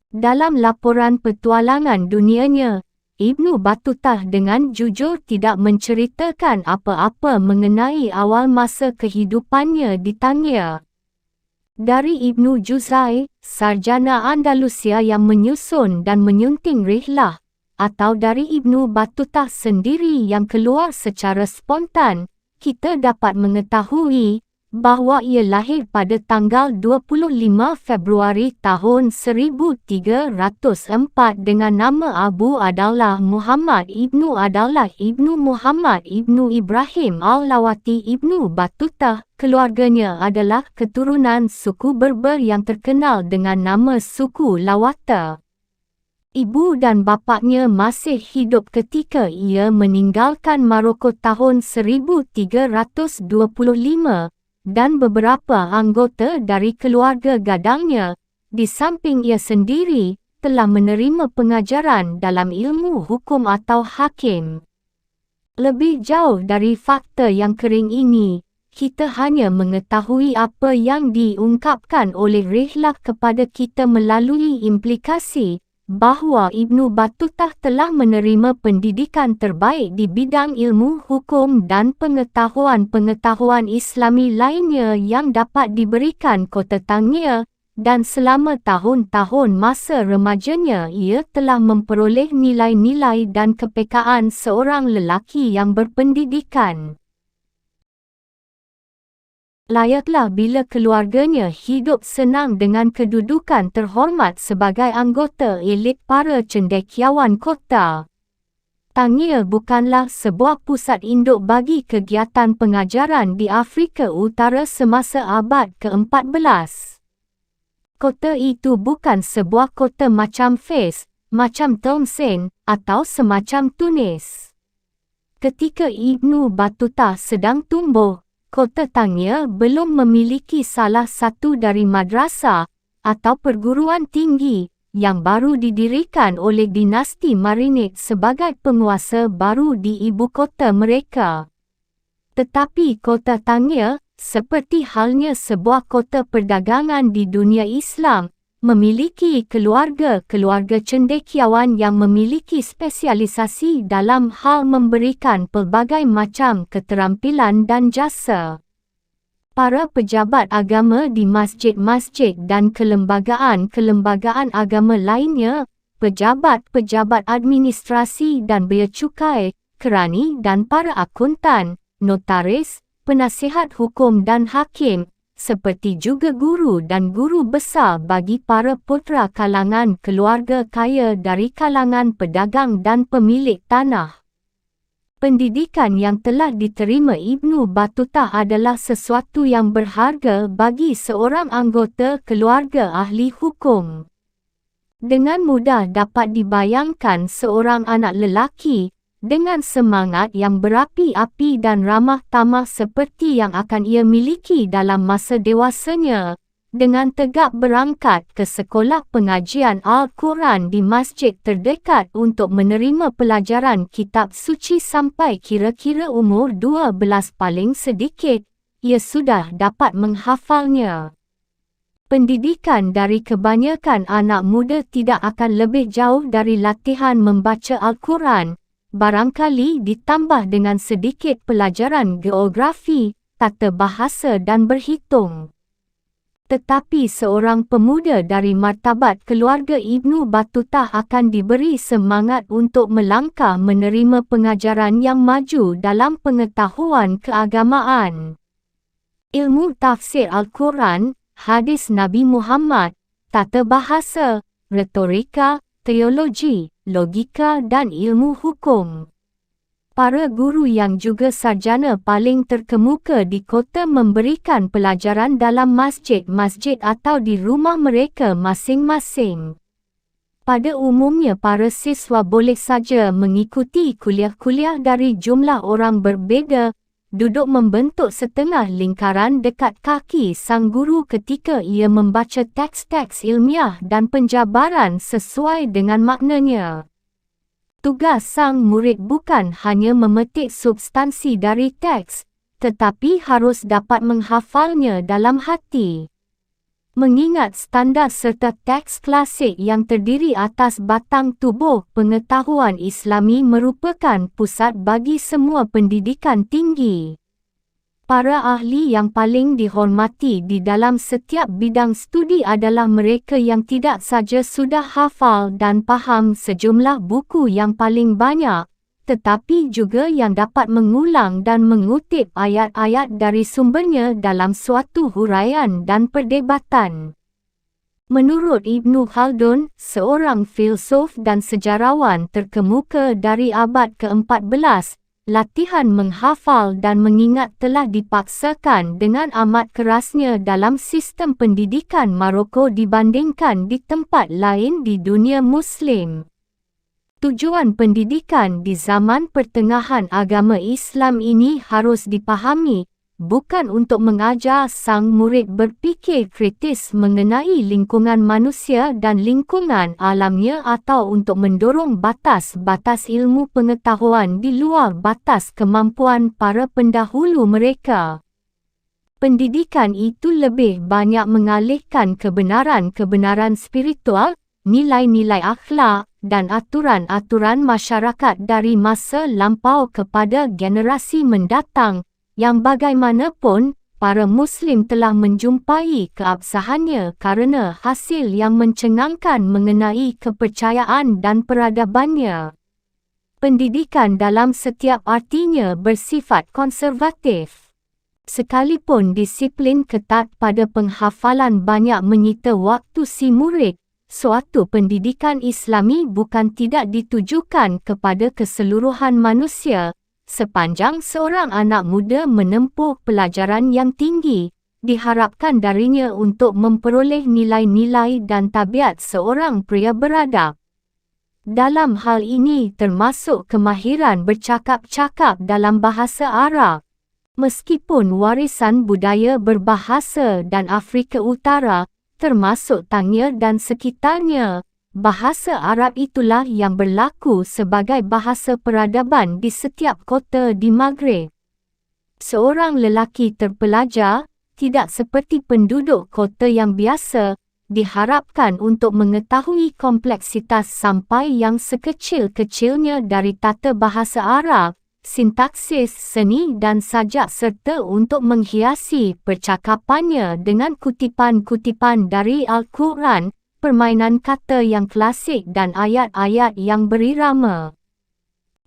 Dalam laporan petualangan dunianya, Ibnu Battutah dengan jujur tidak menceritakan apa-apa mengenai awal masa kehidupannya di Tangya. Dari Ibnu Juzai, sarjana Andalusia yang menyusun dan menyunting rihlah, atau dari Ibnu Battutah sendiri yang keluar secara spontan, kita dapat mengetahui bahawa ia lahir pada tanggal 25 Februari tahun 1304 dengan nama Abu Abdallah Muhammad Ibnu Abdallah Ibnu Muhammad Ibnu Ibrahim Al-Lawati Ibnu Battutah. Keluarganya adalah keturunan suku Berber yang terkenal dengan nama suku Lawata. Ibu dan bapaknya masih hidup ketika ia meninggalkan Maroko tahun 1325 dan beberapa anggota dari keluarga gadangnya, di samping ia sendiri, telah menerima pengajaran dalam ilmu hukum atau hakim. Lebih jauh dari fakta yang kering ini, kita hanya mengetahui apa yang diungkapkan oleh rihlah kepada kita melalui implikasi bahawa Ibnu Battutah telah menerima pendidikan terbaik di bidang ilmu hukum dan pengetahuan-pengetahuan Islami lainnya yang dapat diberikan kota Tangya, dan selama tahun-tahun masa remajanya ia telah memperoleh nilai-nilai dan kepekaan seorang lelaki yang berpendidikan. Layaklah bila keluarganya hidup senang dengan kedudukan terhormat sebagai anggota elit para cendekiawan kota. Tangya bukanlah sebuah pusat induk bagi kegiatan pengajaran di Afrika Utara semasa abad ke-14. Kota itu bukan sebuah kota macam Fez, macam Tlemcen, atau semacam Tunis. Ketika Ibnu Battutah sedang tumbuh, kota Tangya belum memiliki salah satu dari madrasah atau perguruan tinggi yang baru didirikan oleh dinasti Marinid sebagai penguasa baru di ibu kota mereka. Tetapi kota Tangya, seperti halnya sebuah kota perdagangan di dunia Islam, memiliki keluarga cendekiawan yang memiliki spesialisasi dalam hal memberikan pelbagai macam keterampilan dan jasa. Para pejabat agama di masjid-masjid dan kelembagaan agama lainnya, pejabat-pejabat administrasi dan bea cukai, kerani dan para akuntan, notaris, penasihat hukum dan hakim, seperti juga guru dan guru besar bagi para putera kalangan keluarga kaya dari kalangan pedagang dan pemilik tanah. Pendidikan yang telah diterima Ibnu Battutah adalah sesuatu yang berharga bagi seorang anggota keluarga ahli hukum. Dengan mudah dapat dibayangkan seorang anak lelaki dengan semangat yang berapi-api dan ramah tamah seperti yang akan ia miliki dalam masa dewasanya, dengan tegak berangkat ke sekolah pengajian Al-Quran di masjid terdekat untuk menerima pelajaran kitab suci sampai kira-kira umur 12 paling sedikit, ia sudah dapat menghafalnya. Pendidikan dari kebanyakan anak muda tidak akan lebih jauh dari latihan membaca Al-Quran, barangkali ditambah dengan sedikit pelajaran geografi, tata bahasa dan berhitung. Tetapi seorang pemuda dari martabat keluarga Ibnu Battutah akan diberi semangat untuk melangkah menerima pengajaran yang maju dalam pengetahuan keagamaan. Ilmu tafsir Al-Quran, hadis Nabi Muhammad, tata bahasa, retorika, teologi, logika dan ilmu hukum. Para guru yang juga sarjana paling terkemuka di kota memberikan pelajaran dalam masjid-masjid atau di rumah mereka masing-masing. Pada umumnya para siswa boleh saja mengikuti kuliah-kuliah dari jumlah orang berbeza, duduk membentuk setengah lingkaran dekat kaki sang guru ketika ia membaca teks-teks ilmiah dan penjabaran sesuai dengan maknanya. Tugas sang murid bukan hanya memetik substansi dari teks, tetapi harus dapat menghafalnya dalam hati. Mengingat standar serta teks klasik yang terdiri atas batang tubuh pengetahuan Islami merupakan pusat bagi semua pendidikan tinggi. Para ahli yang paling dihormati di dalam setiap bidang studi adalah mereka yang tidak saja sudah hafal dan faham sejumlah buku yang paling banyak, tetapi juga yang dapat mengulang dan mengutip ayat-ayat dari sumbernya dalam suatu huraian dan perdebatan. Menurut Ibnu Khaldun, seorang filsuf dan sejarawan terkemuka dari abad ke-14, latihan menghafal dan mengingat telah dipaksakan dengan amat kerasnya dalam sistem pendidikan Maroko dibandingkan di tempat lain di dunia Muslim. Tujuan pendidikan di zaman pertengahan agama Islam ini harus dipahami, bukan untuk mengajar sang murid berfikir kritis mengenai lingkungan manusia dan lingkungan alamnya atau untuk mendorong batas-batas ilmu pengetahuan di luar batas kemampuan para pendahulu mereka. Pendidikan itu lebih banyak mengalihkan kebenaran-kebenaran spiritual, nilai-nilai akhlak, dan aturan-aturan masyarakat dari masa lampau kepada generasi mendatang, yang bagaimanapun, para Muslim telah menjumpai keabsahannya karena hasil yang mencengangkan mengenai kepercayaan dan peradabannya. Pendidikan dalam setiap artinya bersifat konservatif. Sekalipun disiplin ketat pada penghafalan banyak menyita waktu si murid, suatu pendidikan Islami bukan tidak ditujukan kepada keseluruhan manusia. Sepanjang seorang anak muda menempuh pelajaran yang tinggi, diharapkan darinya untuk memperoleh nilai-nilai dan tabiat seorang pria beradab. Dalam hal ini termasuk kemahiran bercakap-cakap dalam bahasa Arab. Meskipun warisan budaya berbahasa dan Afrika Utara, termasuk Tangier dan sekitarnya, bahasa Arab itulah yang berlaku sebagai bahasa peradaban di setiap kota di Maghreb. Seorang lelaki terpelajar, tidak seperti penduduk kota yang biasa, diharapkan untuk mengetahui kompleksitas sampai yang sekecil-kecilnya dari tata bahasa Arab, sintaksis, seni dan sajak serta untuk menghiasi percakapannya dengan kutipan-kutipan dari Al-Quran, permainan kata yang klasik dan ayat-ayat yang berirama.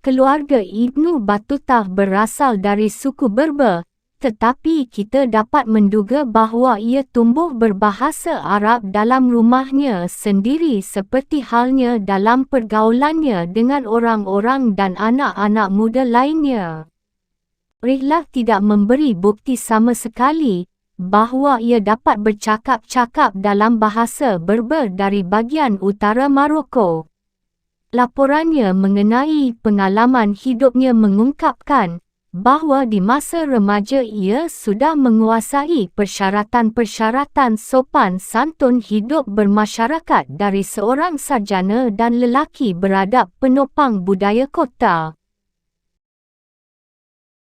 Keluarga Ibnu Battutah berasal dari suku Berber, tetapi kita dapat menduga bahawa ia tumbuh berbahasa Arab dalam rumahnya sendiri seperti halnya dalam pergaulannya dengan orang-orang dan anak-anak muda lainnya. Rihlah tidak memberi bukti sama sekali bahawa ia dapat bercakap-cakap dalam bahasa Berber dari bagian utara Maroko. Laporannya mengenai pengalaman hidupnya mengungkapkan bahawa di masa remaja ia sudah menguasai persyaratan-persyaratan sopan santun hidup bermasyarakat dari seorang sarjana dan lelaki beradab penopang budaya kota.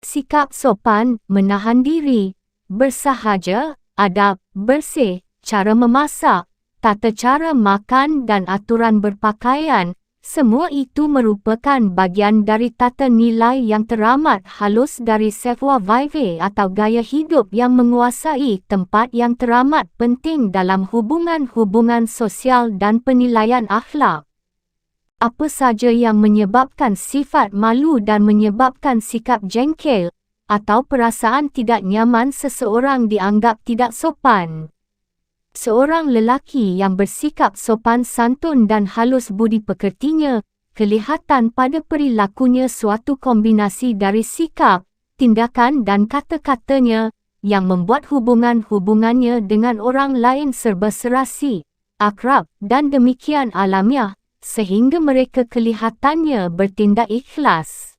Sikap sopan, menahan diri, bersahaja, adab, bersih, cara memasak, tata cara makan dan aturan berpakaian, semua itu merupakan bagian dari tata nilai yang teramat halus dari savoir-vivre atau gaya hidup yang menguasai tempat yang teramat penting dalam hubungan-hubungan sosial dan penilaian akhlak. Apa saja yang menyebabkan sifat malu dan menyebabkan sikap jengkel atau perasaan tidak nyaman seseorang dianggap tidak sopan. Seorang lelaki yang bersikap sopan santun dan halus budi pekertinya, kelihatan pada perilakunya suatu kombinasi dari sikap, tindakan dan kata-katanya, yang membuat hubungan-hubungannya dengan orang lain serba serasi, akrab dan demikian alamiah, sehingga mereka kelihatannya bertindak ikhlas.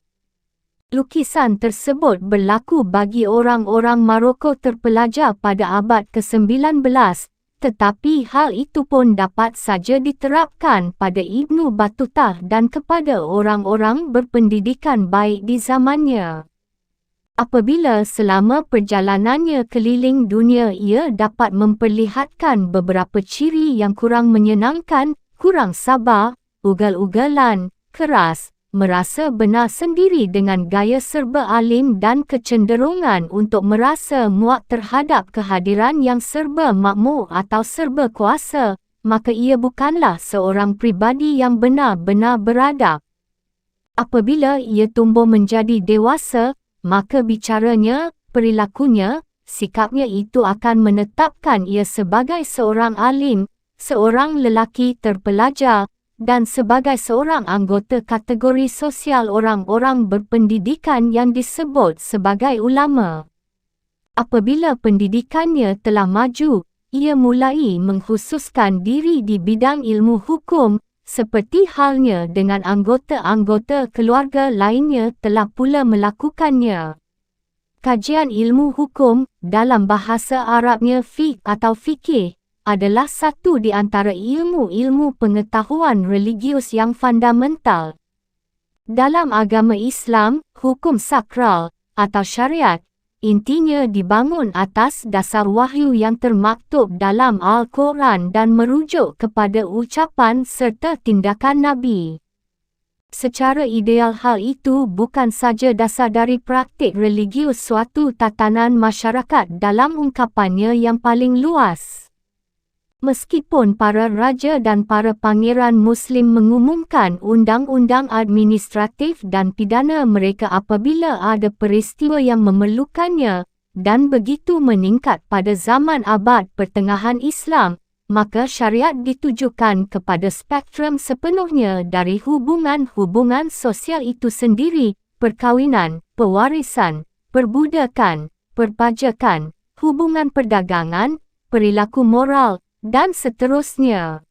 Lukisan tersebut berlaku bagi orang-orang Maroko terpelajar pada abad ke-19, tetapi hal itu pun dapat saja diterapkan pada Ibnu Battutah dan kepada orang-orang berpendidikan baik di zamannya. Apabila selama perjalanannya keliling dunia ia dapat memperlihatkan beberapa ciri yang kurang menyenangkan, kurang sabar, ugal-ugalan, keras, merasa benar sendiri dengan gaya serba alim dan kecenderungan untuk merasa muak terhadap kehadiran yang serba makmur atau serba kuasa, maka ia bukanlah seorang pribadi yang benar-benar beradab. Apabila ia tumbuh menjadi dewasa, maka bicaranya, perilakunya, sikapnya itu akan menetapkan ia sebagai seorang alim, seorang lelaki terpelajar, dan sebagai seorang anggota kategori sosial orang-orang berpendidikan yang disebut sebagai ulama. Apabila pendidikannya telah maju, ia mulai mengkhususkan diri di bidang ilmu hukum, seperti halnya dengan anggota-anggota keluarga lainnya telah pula melakukannya. Kajian ilmu hukum, dalam bahasa Arabnya fiqh atau fikih, adalah satu di antara ilmu-ilmu pengetahuan religius yang fundamental. Dalam agama Islam, hukum sakral atau syariat intinya dibangun atas dasar wahyu yang termaktub dalam Al-Quran dan merujuk kepada ucapan serta tindakan Nabi. Secara ideal hal itu bukan saja dasar dari praktik religius suatu tatanan masyarakat dalam ungkapannya yang paling luas. Meskipun para raja dan para pangeran Muslim mengumumkan undang-undang administratif dan pidana mereka apabila ada peristiwa yang memerlukannya, dan begitu meningkat pada zaman abad pertengahan Islam, maka syariat ditujukan kepada spektrum sepenuhnya dari hubungan-hubungan sosial itu sendiri, perkawinan, pewarisan, perbudakan, perpajakan, hubungan perdagangan, perilaku moral, dan seterusnya.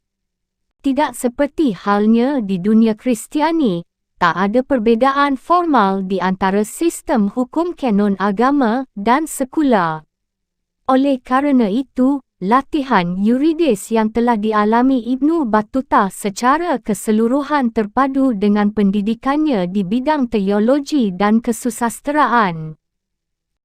Tidak seperti halnya di dunia Kristiani, tak ada perbezaan formal di antara sistem hukum kanon agama dan sekular. Oleh kerana itu, latihan yuridis yang telah dialami Ibnu Battutah secara keseluruhan terpadu dengan pendidikannya di bidang teologi dan kesusasteraan.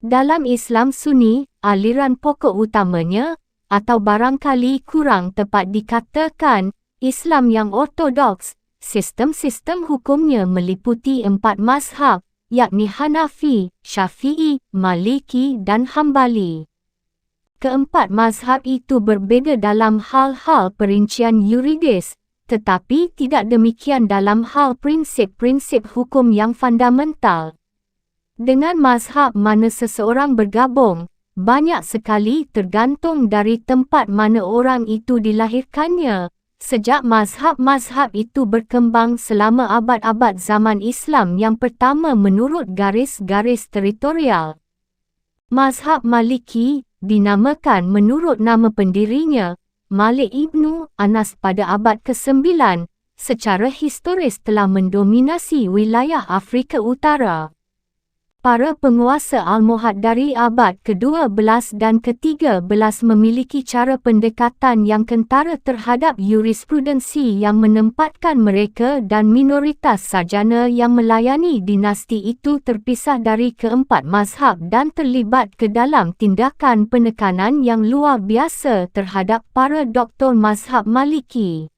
Dalam Islam Sunni, aliran pokok utamanya atau barangkali kurang tepat dikatakan, Islam yang ortodoks. Sistem-sistem hukumnya meliputi 4 mazhab, yakni Hanafi, Syafi'i, Maliki dan Hambali. Keempat mazhab itu berbeza dalam hal-hal perincian yuridis, tetapi tidak demikian dalam hal prinsip-prinsip hukum yang fundamental. Dengan mazhab mana seseorang bergabung, banyak sekali tergantung dari tempat mana orang itu dilahirkannya. Sejak mazhab-mazhab itu berkembang selama abad-abad zaman Islam yang pertama menurut garis-garis teritorial. Mazhab Maliki dinamakan menurut nama pendirinya, Malik Ibnu Anas pada abad ke-9, secara historis telah mendominasi wilayah Afrika Utara. Para penguasa Almohad dari abad ke-12 dan ke-13 memiliki cara pendekatan yang kentara terhadap jurisprudensi yang menempatkan mereka dan minoritas sarjana yang melayani dinasti itu terpisah dari keempat mazhab dan terlibat ke dalam tindakan penekanan yang luar biasa terhadap para doktor mazhab Maliki.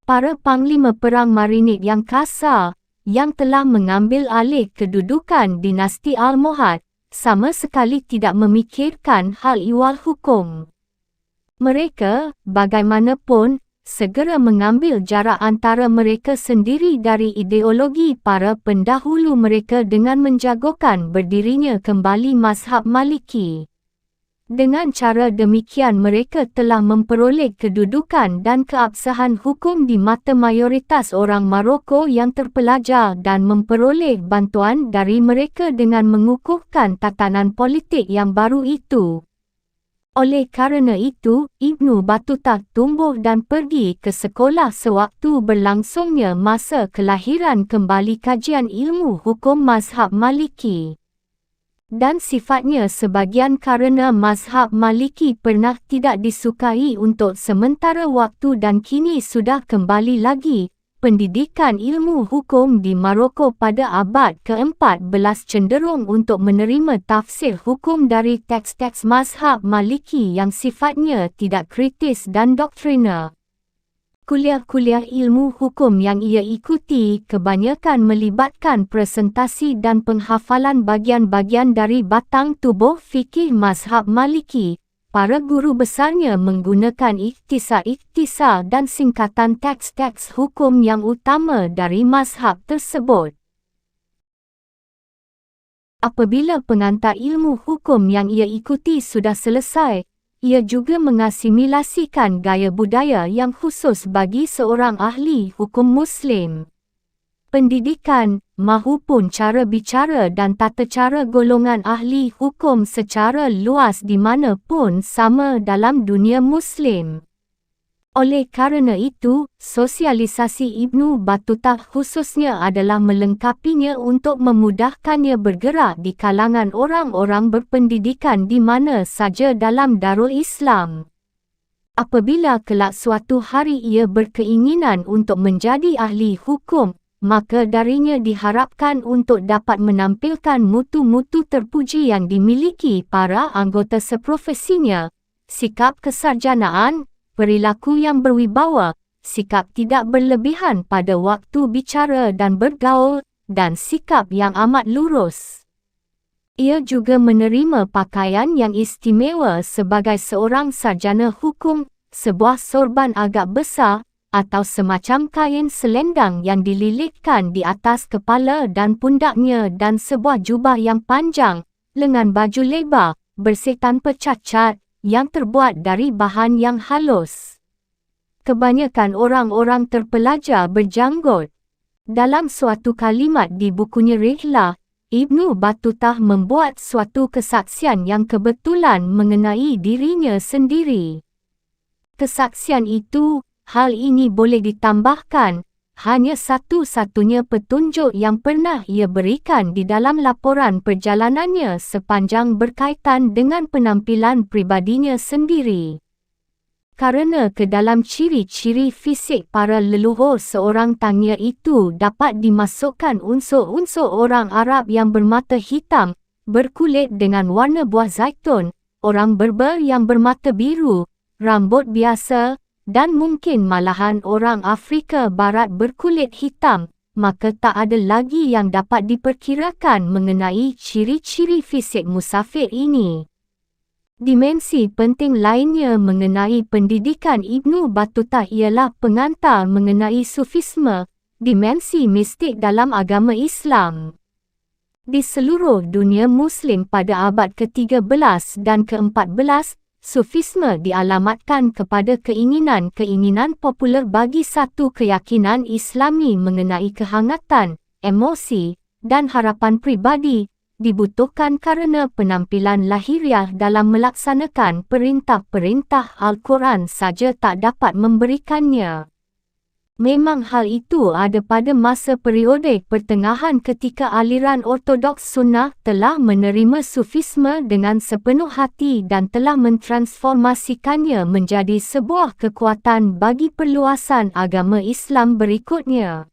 Para panglima perang marinir yang kasar, yang telah mengambil alih kedudukan dinasti Almohad, sama sekali tidak memikirkan hal ihwal hukum. Mereka, bagaimanapun, segera mengambil jarak antara mereka sendiri dari ideologi para pendahulu mereka dengan menjagokan berdirinya kembali mazhab Maliki. Dengan cara demikian mereka telah memperoleh kedudukan dan keabsahan hukum di mata mayoritas orang Maroko yang terpelajar dan memperoleh bantuan dari mereka dengan mengukuhkan tatanan politik yang baru itu. Oleh kerana itu, Ibnu Battuta tumbuh dan pergi ke sekolah sewaktu berlangsungnya masa kelahiran kembali kajian ilmu hukum mazhab Maliki. Dan sifatnya sebagian kerana mazhab Maliki pernah tidak disukai untuk sementara waktu dan kini sudah kembali lagi. Pendidikan ilmu hukum di Maroko pada abad ke-14 cenderung untuk menerima tafsir hukum dari teks-teks mazhab Maliki yang sifatnya tidak kritis dan doktriner. Kuliah-kuliah ilmu hukum yang ia ikuti kebanyakan melibatkan presentasi dan penghafalan bagian-bagian dari batang tubuh fikih mazhab Maliki. Para guru besarnya menggunakan ikhtisar-ikhtisar dan singkatan teks-teks hukum yang utama dari mazhab tersebut. Apabila pengantar ilmu hukum yang ia ikuti sudah selesai, ia juga mengasimilasikan gaya budaya yang khusus bagi seorang ahli hukum Muslim. Pendidikan, mahupun cara bicara dan tata cara golongan ahli hukum secara luas di mana pun sama dalam dunia Muslim. Oleh kerana itu, sosialisasi Ibnu Battuta khususnya adalah melengkapinya untuk memudahkannya bergerak di kalangan orang-orang berpendidikan di mana saja dalam Darul Islam. Apabila kelak suatu hari ia berkeinginan untuk menjadi ahli hukum, maka darinya diharapkan untuk dapat menampilkan mutu-mutu terpuji yang dimiliki para anggota seprofesinya, sikap kesarjanaan, perilaku yang berwibawa, sikap tidak berlebihan pada waktu bicara dan bergaul, dan sikap yang amat lurus. Ia juga menerima pakaian yang istimewa sebagai seorang sarjana hukum, sebuah sorban agak besar, atau semacam kain selendang yang dililitkan di atas kepala dan pundaknya dan sebuah jubah yang panjang, lengan baju lebar, bersih tanpa cacat, yang terbuat dari bahan yang halus. Kebanyakan orang-orang terpelajar berjanggut. Dalam suatu kalimat di bukunya Rihlah, Ibnu Battuta membuat suatu kesaksian yang kebetulan mengenai dirinya sendiri. Kesaksian itu, hal ini boleh ditambahkan, hanya satu-satunya petunjuk yang pernah ia berikan di dalam laporan perjalanannya sepanjang berkaitan dengan penampilan pribadinya sendiri. Karena ke dalam ciri-ciri fisik para leluhur seorang tangya itu dapat dimasukkan unsur-unsur orang Arab yang bermata hitam, berkulit dengan warna buah zaitun, orang Berber yang bermata biru, rambut biasa, dan mungkin malahan orang Afrika Barat berkulit hitam, maka tak ada lagi yang dapat diperkirakan mengenai ciri-ciri fisik musafir ini. Dimensi penting lainnya mengenai pendidikan Ibnu Battuta ialah pengantar mengenai Sufisme, dimensi mistik dalam agama Islam. Di seluruh dunia Muslim pada abad ke-13 dan ke-14, Sufisme dialamatkan kepada keinginan-keinginan popular bagi satu keyakinan Islami mengenai kehangatan, emosi, dan harapan pribadi, dibutuhkan kerana penampilan lahiriah dalam melaksanakan perintah-perintah Al-Quran saja tak dapat memberikannya. Memang hal itu ada pada masa periode pertengahan ketika aliran Ortodoks Sunnah telah menerima Sufisme dengan sepenuh hati dan telah mentransformasikannya menjadi sebuah kekuatan bagi perluasan agama Islam berikutnya.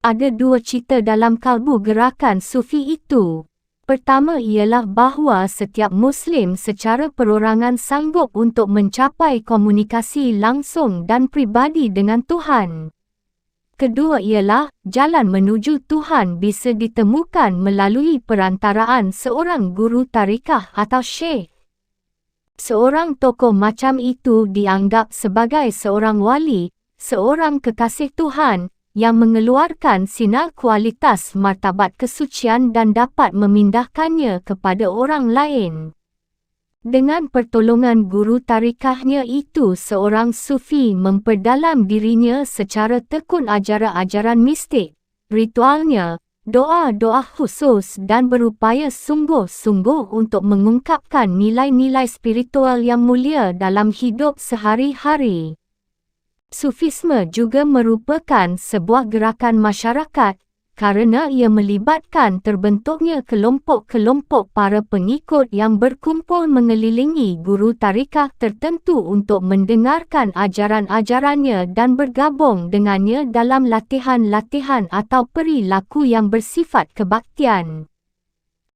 Ada dua cerita dalam kalbu gerakan Sufi itu. Pertama ialah bahawa setiap Muslim secara perorangan sanggup untuk mencapai komunikasi langsung dan pribadi dengan Tuhan. Kedua ialah, jalan menuju Tuhan bisa ditemukan melalui perantaraan seorang guru tarikah atau syekh. Seorang tokoh macam itu dianggap sebagai seorang wali, seorang kekasih Tuhan, yang mengeluarkan sinar kualitas martabat kesucian dan dapat memindahkannya kepada orang lain. Dengan pertolongan guru tarikahnya itu, seorang sufi memperdalam dirinya secara tekun ajaran-ajaran mistik, ritualnya, doa-doa khusus dan berupaya sungguh-sungguh untuk mengungkapkan nilai-nilai spiritual yang mulia dalam hidup sehari-hari. Sufisme juga merupakan sebuah gerakan masyarakat kerana ia melibatkan terbentuknya kelompok-kelompok para pengikut yang berkumpul mengelilingi guru tarikah tertentu untuk mendengarkan ajaran-ajarannya dan bergabung dengannya dalam latihan-latihan atau perilaku yang bersifat kebaktian.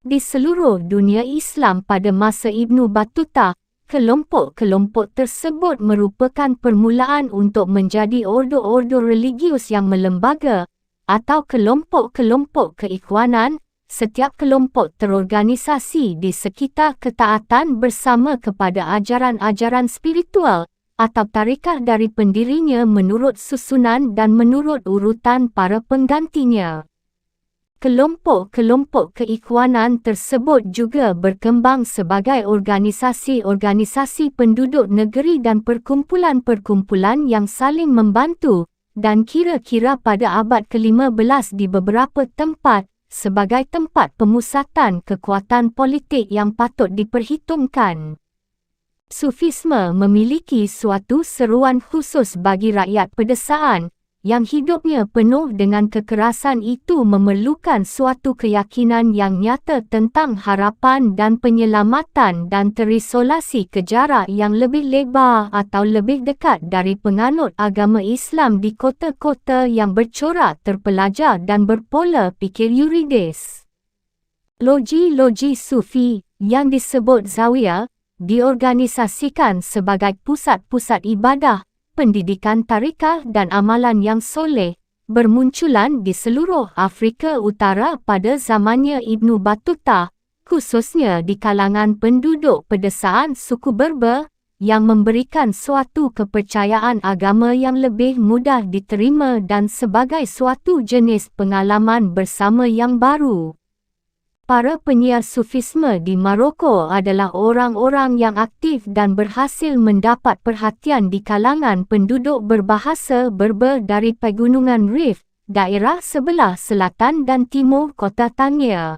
Di seluruh dunia Islam pada masa Ibnu Battuta, kelompok-kelompok tersebut merupakan permulaan untuk menjadi ordo-ordo religius yang melembaga, atau kelompok-kelompok keikhwanan. Setiap kelompok terorganisasi di sekitar ketaatan bersama kepada ajaran-ajaran spiritual, atau tarikah dari pendirinya menurut susunan dan menurut urutan para penggantinya. Kelompok-kelompok keikhwanan tersebut juga berkembang sebagai organisasi-organisasi penduduk negeri dan perkumpulan-perkumpulan yang saling membantu, dan kira-kira pada abad ke-15 di beberapa tempat, sebagai tempat pemusatan kekuatan politik yang patut diperhitungkan. Sufisme memiliki suatu seruan khusus bagi rakyat pedesaan, yang hidupnya penuh dengan kekerasan itu memerlukan suatu keyakinan yang nyata tentang harapan dan penyelamatan dan terisolasi ke jarak yang lebih lebar atau lebih dekat dari penganut agama Islam di kota-kota yang bercorak terpelajar dan berpola pikir yuridis. Loji-loji Sufi, yang disebut Zawiyah, diorganisasikan sebagai pusat-pusat ibadah, pendidikan tarikah dan amalan yang soleh, bermunculan di seluruh Afrika Utara pada zamannya Ibnu Battuta, khususnya di kalangan penduduk pedesaan suku Berber, yang memberikan suatu kepercayaan agama yang lebih mudah diterima dan sebagai suatu jenis pengalaman bersama yang baru. Para penyiar Sufisme di Maroko adalah orang-orang yang aktif dan berhasil mendapat perhatian di kalangan penduduk berbahasa Berber dari Pegunungan Rif, daerah sebelah selatan dan timur kota Tangier.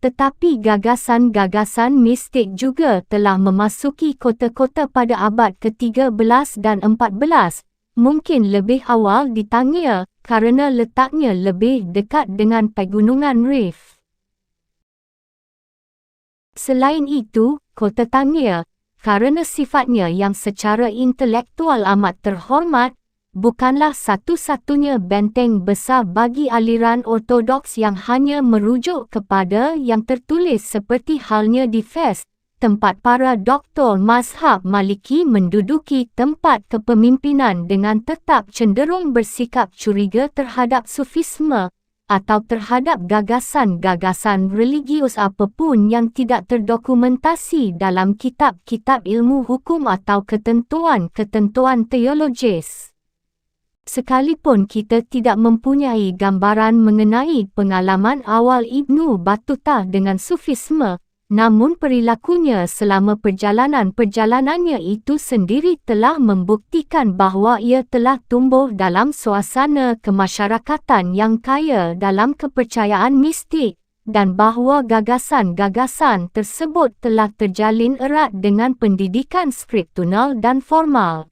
Tetapi gagasan-gagasan mistik juga telah memasuki kota-kota pada abad ke-13 dan 14, mungkin lebih awal di Tangier, kerana letaknya lebih dekat dengan Pegunungan Rif. Selain itu, kota Tangier, kerana sifatnya yang secara intelektual amat terhormat, bukanlah satu-satunya benteng besar bagi aliran ortodoks yang hanya merujuk kepada yang tertulis seperti halnya di Fes, tempat para doktor mazhab Maliki menduduki tempat kepemimpinan dengan tetap cenderung bersikap curiga terhadap sufisme atau terhadap gagasan-gagasan religius apapun yang tidak terdokumentasi dalam kitab-kitab ilmu hukum atau ketentuan-ketentuan teologis. Sekalipun kita tidak mempunyai gambaran mengenai pengalaman awal Ibnu Battuta dengan sufisme, namun perilakunya selama perjalanan-perjalanannya itu sendiri telah membuktikan bahawa ia telah tumbuh dalam suasana kemasyarakatan yang kaya dalam kepercayaan mistik, dan bahawa gagasan-gagasan tersebut telah terjalin erat dengan pendidikan skriptunal dan formal.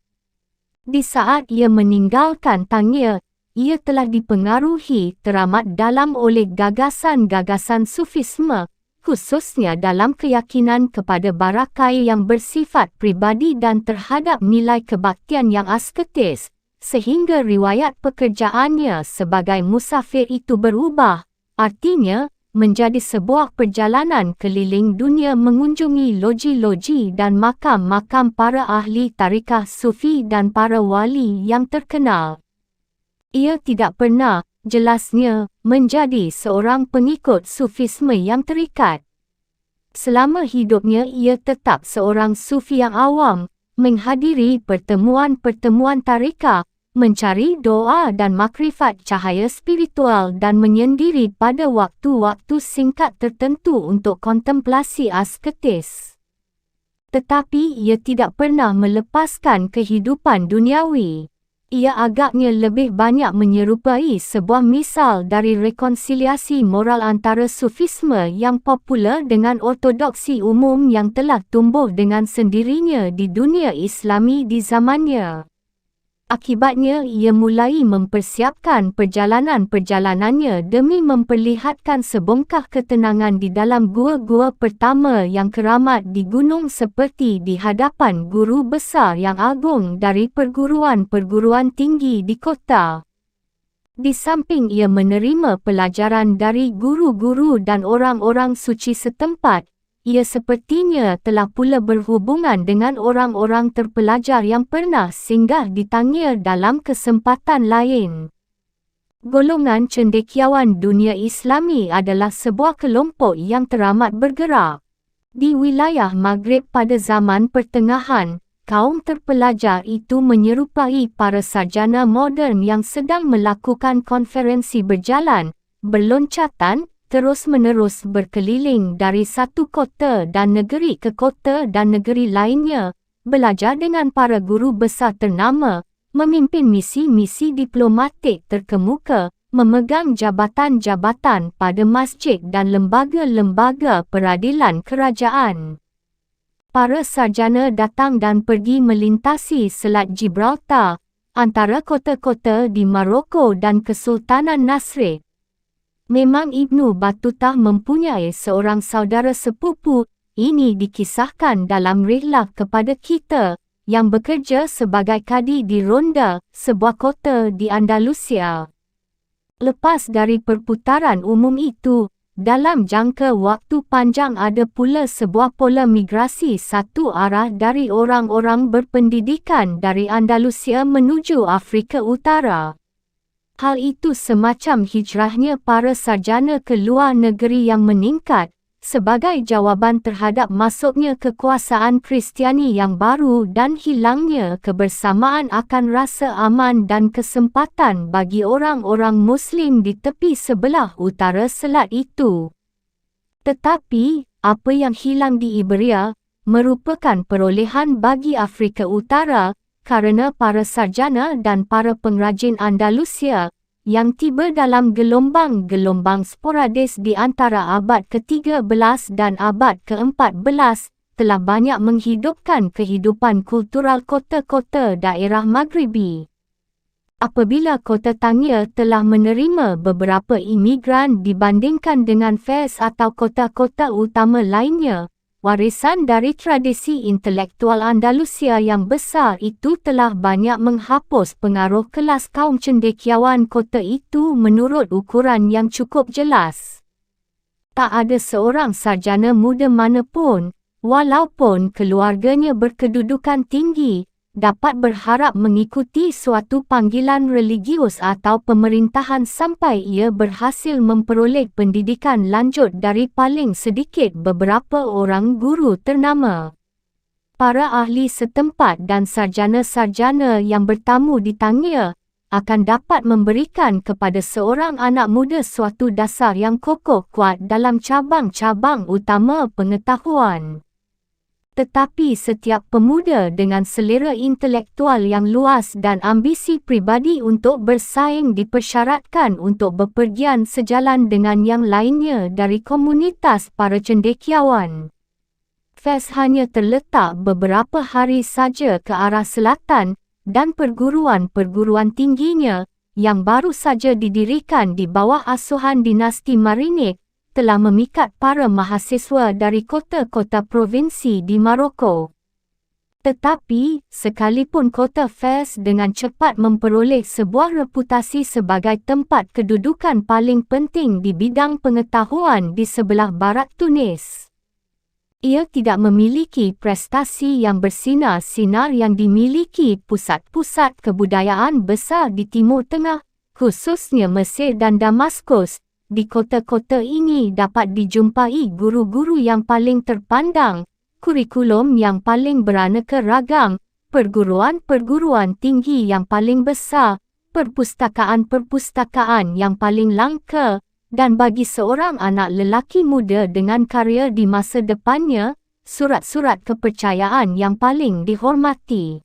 Di saat ia meninggalkan Tangier, ia telah dipengaruhi teramat dalam oleh gagasan-gagasan sufisme, khususnya dalam keyakinan kepada barakai yang bersifat pribadi dan terhadap nilai kebaktian yang asketis, sehingga riwayat pekerjaannya sebagai musafir itu berubah, artinya, menjadi sebuah perjalanan keliling dunia mengunjungi loji-loji dan makam-makam para ahli tarikah sufi dan para wali yang terkenal. Ia tidak pernah, jelasnya, menjadi seorang pengikut sufisme yang terikat. Selama hidupnya ia tetap seorang sufi yang awam, menghadiri pertemuan-pertemuan tarikah, mencari doa dan makrifat cahaya spiritual dan menyendiri pada waktu-waktu singkat tertentu untuk kontemplasi asketis. Tetapi ia tidak pernah melepaskan kehidupan duniawi. Ia agaknya lebih banyak menyerupai sebuah misal dari rekonsiliasi moral antara sufisme yang popular dengan ortodoksi umum yang telah tumbuh dengan sendirinya di dunia Islami di zamannya. Akibatnya ia mulai mempersiapkan perjalanan-perjalanannya demi memperlihatkan sebongkah ketenangan di dalam gua-gua pertama yang keramat di gunung seperti di hadapan guru besar yang agung dari perguruan-perguruan tinggi di kota. Di samping ia menerima pelajaran dari guru-guru dan orang-orang suci setempat, ia sepertinya telah pula berhubungan dengan orang-orang terpelajar yang pernah singgah di Tangier dalam kesempatan lain. Golongan cendekiawan dunia Islami adalah sebuah kelompok yang teramat bergerak. Di wilayah Maghrib pada zaman pertengahan, kaum terpelajar itu menyerupai para sarjana moden yang sedang melakukan konferensi berjalan, berloncatan, terus-menerus berkeliling dari satu kota dan negeri ke kota dan negeri lainnya, belajar dengan para guru besar ternama, memimpin misi-misi diplomatik terkemuka, memegang jabatan-jabatan pada masjid dan lembaga-lembaga peradilan kerajaan. Para sarjana datang dan pergi melintasi Selat Gibraltar, antara kota-kota di Maroko dan Kesultanan Nasrid. Memang Ibnu Battuta mempunyai seorang saudara sepupu, ini dikisahkan dalam rihlah kepada kita, yang bekerja sebagai kadi di Ronda, sebuah kota di Andalusia. Lepas dari perputaran umum itu, dalam jangka waktu panjang ada pula sebuah pola migrasi satu arah dari orang-orang berpendidikan dari Andalusia menuju Afrika Utara. Hal itu semacam hijrahnya para sarjana ke luar negeri yang meningkat, sebagai jawapan terhadap masuknya kekuasaan Kristiani yang baru dan hilangnya kebersamaan akan rasa aman dan kesempatan bagi orang-orang Muslim di tepi sebelah utara selat itu. Tetapi, apa yang hilang di Iberia, merupakan perolehan bagi Afrika Utara, kerana para sarjana dan para pengrajin Andalusia, yang tiba dalam gelombang-gelombang sporadis di antara abad ke-13 dan abad ke-14, telah banyak menghidupkan kehidupan kultural kota-kota daerah Maghribi. Apabila kota Tangier telah menerima beberapa imigran dibandingkan dengan Fez atau kota-kota utama lainnya, warisan dari tradisi intelektual Andalusia yang besar itu telah banyak menghapus pengaruh kelas kaum cendekiawan kota itu menurut ukuran yang cukup jelas. Tak ada seorang sarjana muda manapun, walaupun keluarganya berkedudukan tinggi, dapat berharap mengikuti suatu panggilan religius atau pemerintahan sampai ia berhasil memperoleh pendidikan lanjut dari paling sedikit beberapa orang guru ternama. Para ahli setempat dan sarjana-sarjana yang bertamu di tangga akan dapat memberikan kepada seorang anak muda suatu dasar yang kokoh kuat dalam cabang-cabang utama pengetahuan. Tetapi setiap pemuda dengan selera intelektual yang luas dan ambisi pribadi untuk bersaing dipersyaratkan untuk bepergian sejalan dengan yang lainnya dari komunitas para cendekiawan. Fes hanya terletak beberapa hari saja ke arah selatan dan perguruan-perguruan tingginya yang baru saja didirikan di bawah asuhan dinasti Marinik telah memikat para mahasiswa dari kota-kota provinsi di Maroko. Tetapi, sekalipun kota Fes dengan cepat memperoleh sebuah reputasi sebagai tempat kedudukan paling penting di bidang pengetahuan di sebelah barat Tunis, ia tidak memiliki prestasi yang bersinar-sinar yang dimiliki pusat-pusat kebudayaan besar di Timur Tengah, khususnya Mesir dan Damaskus. Di kota-kota ini dapat dijumpai guru-guru yang paling terpandang, kurikulum yang paling beraneka ragam, perguruan-perguruan tinggi yang paling besar, perpustakaan-perpustakaan yang paling langka, dan bagi seorang anak lelaki muda dengan karier di masa depannya, surat-surat kepercayaan yang paling dihormati.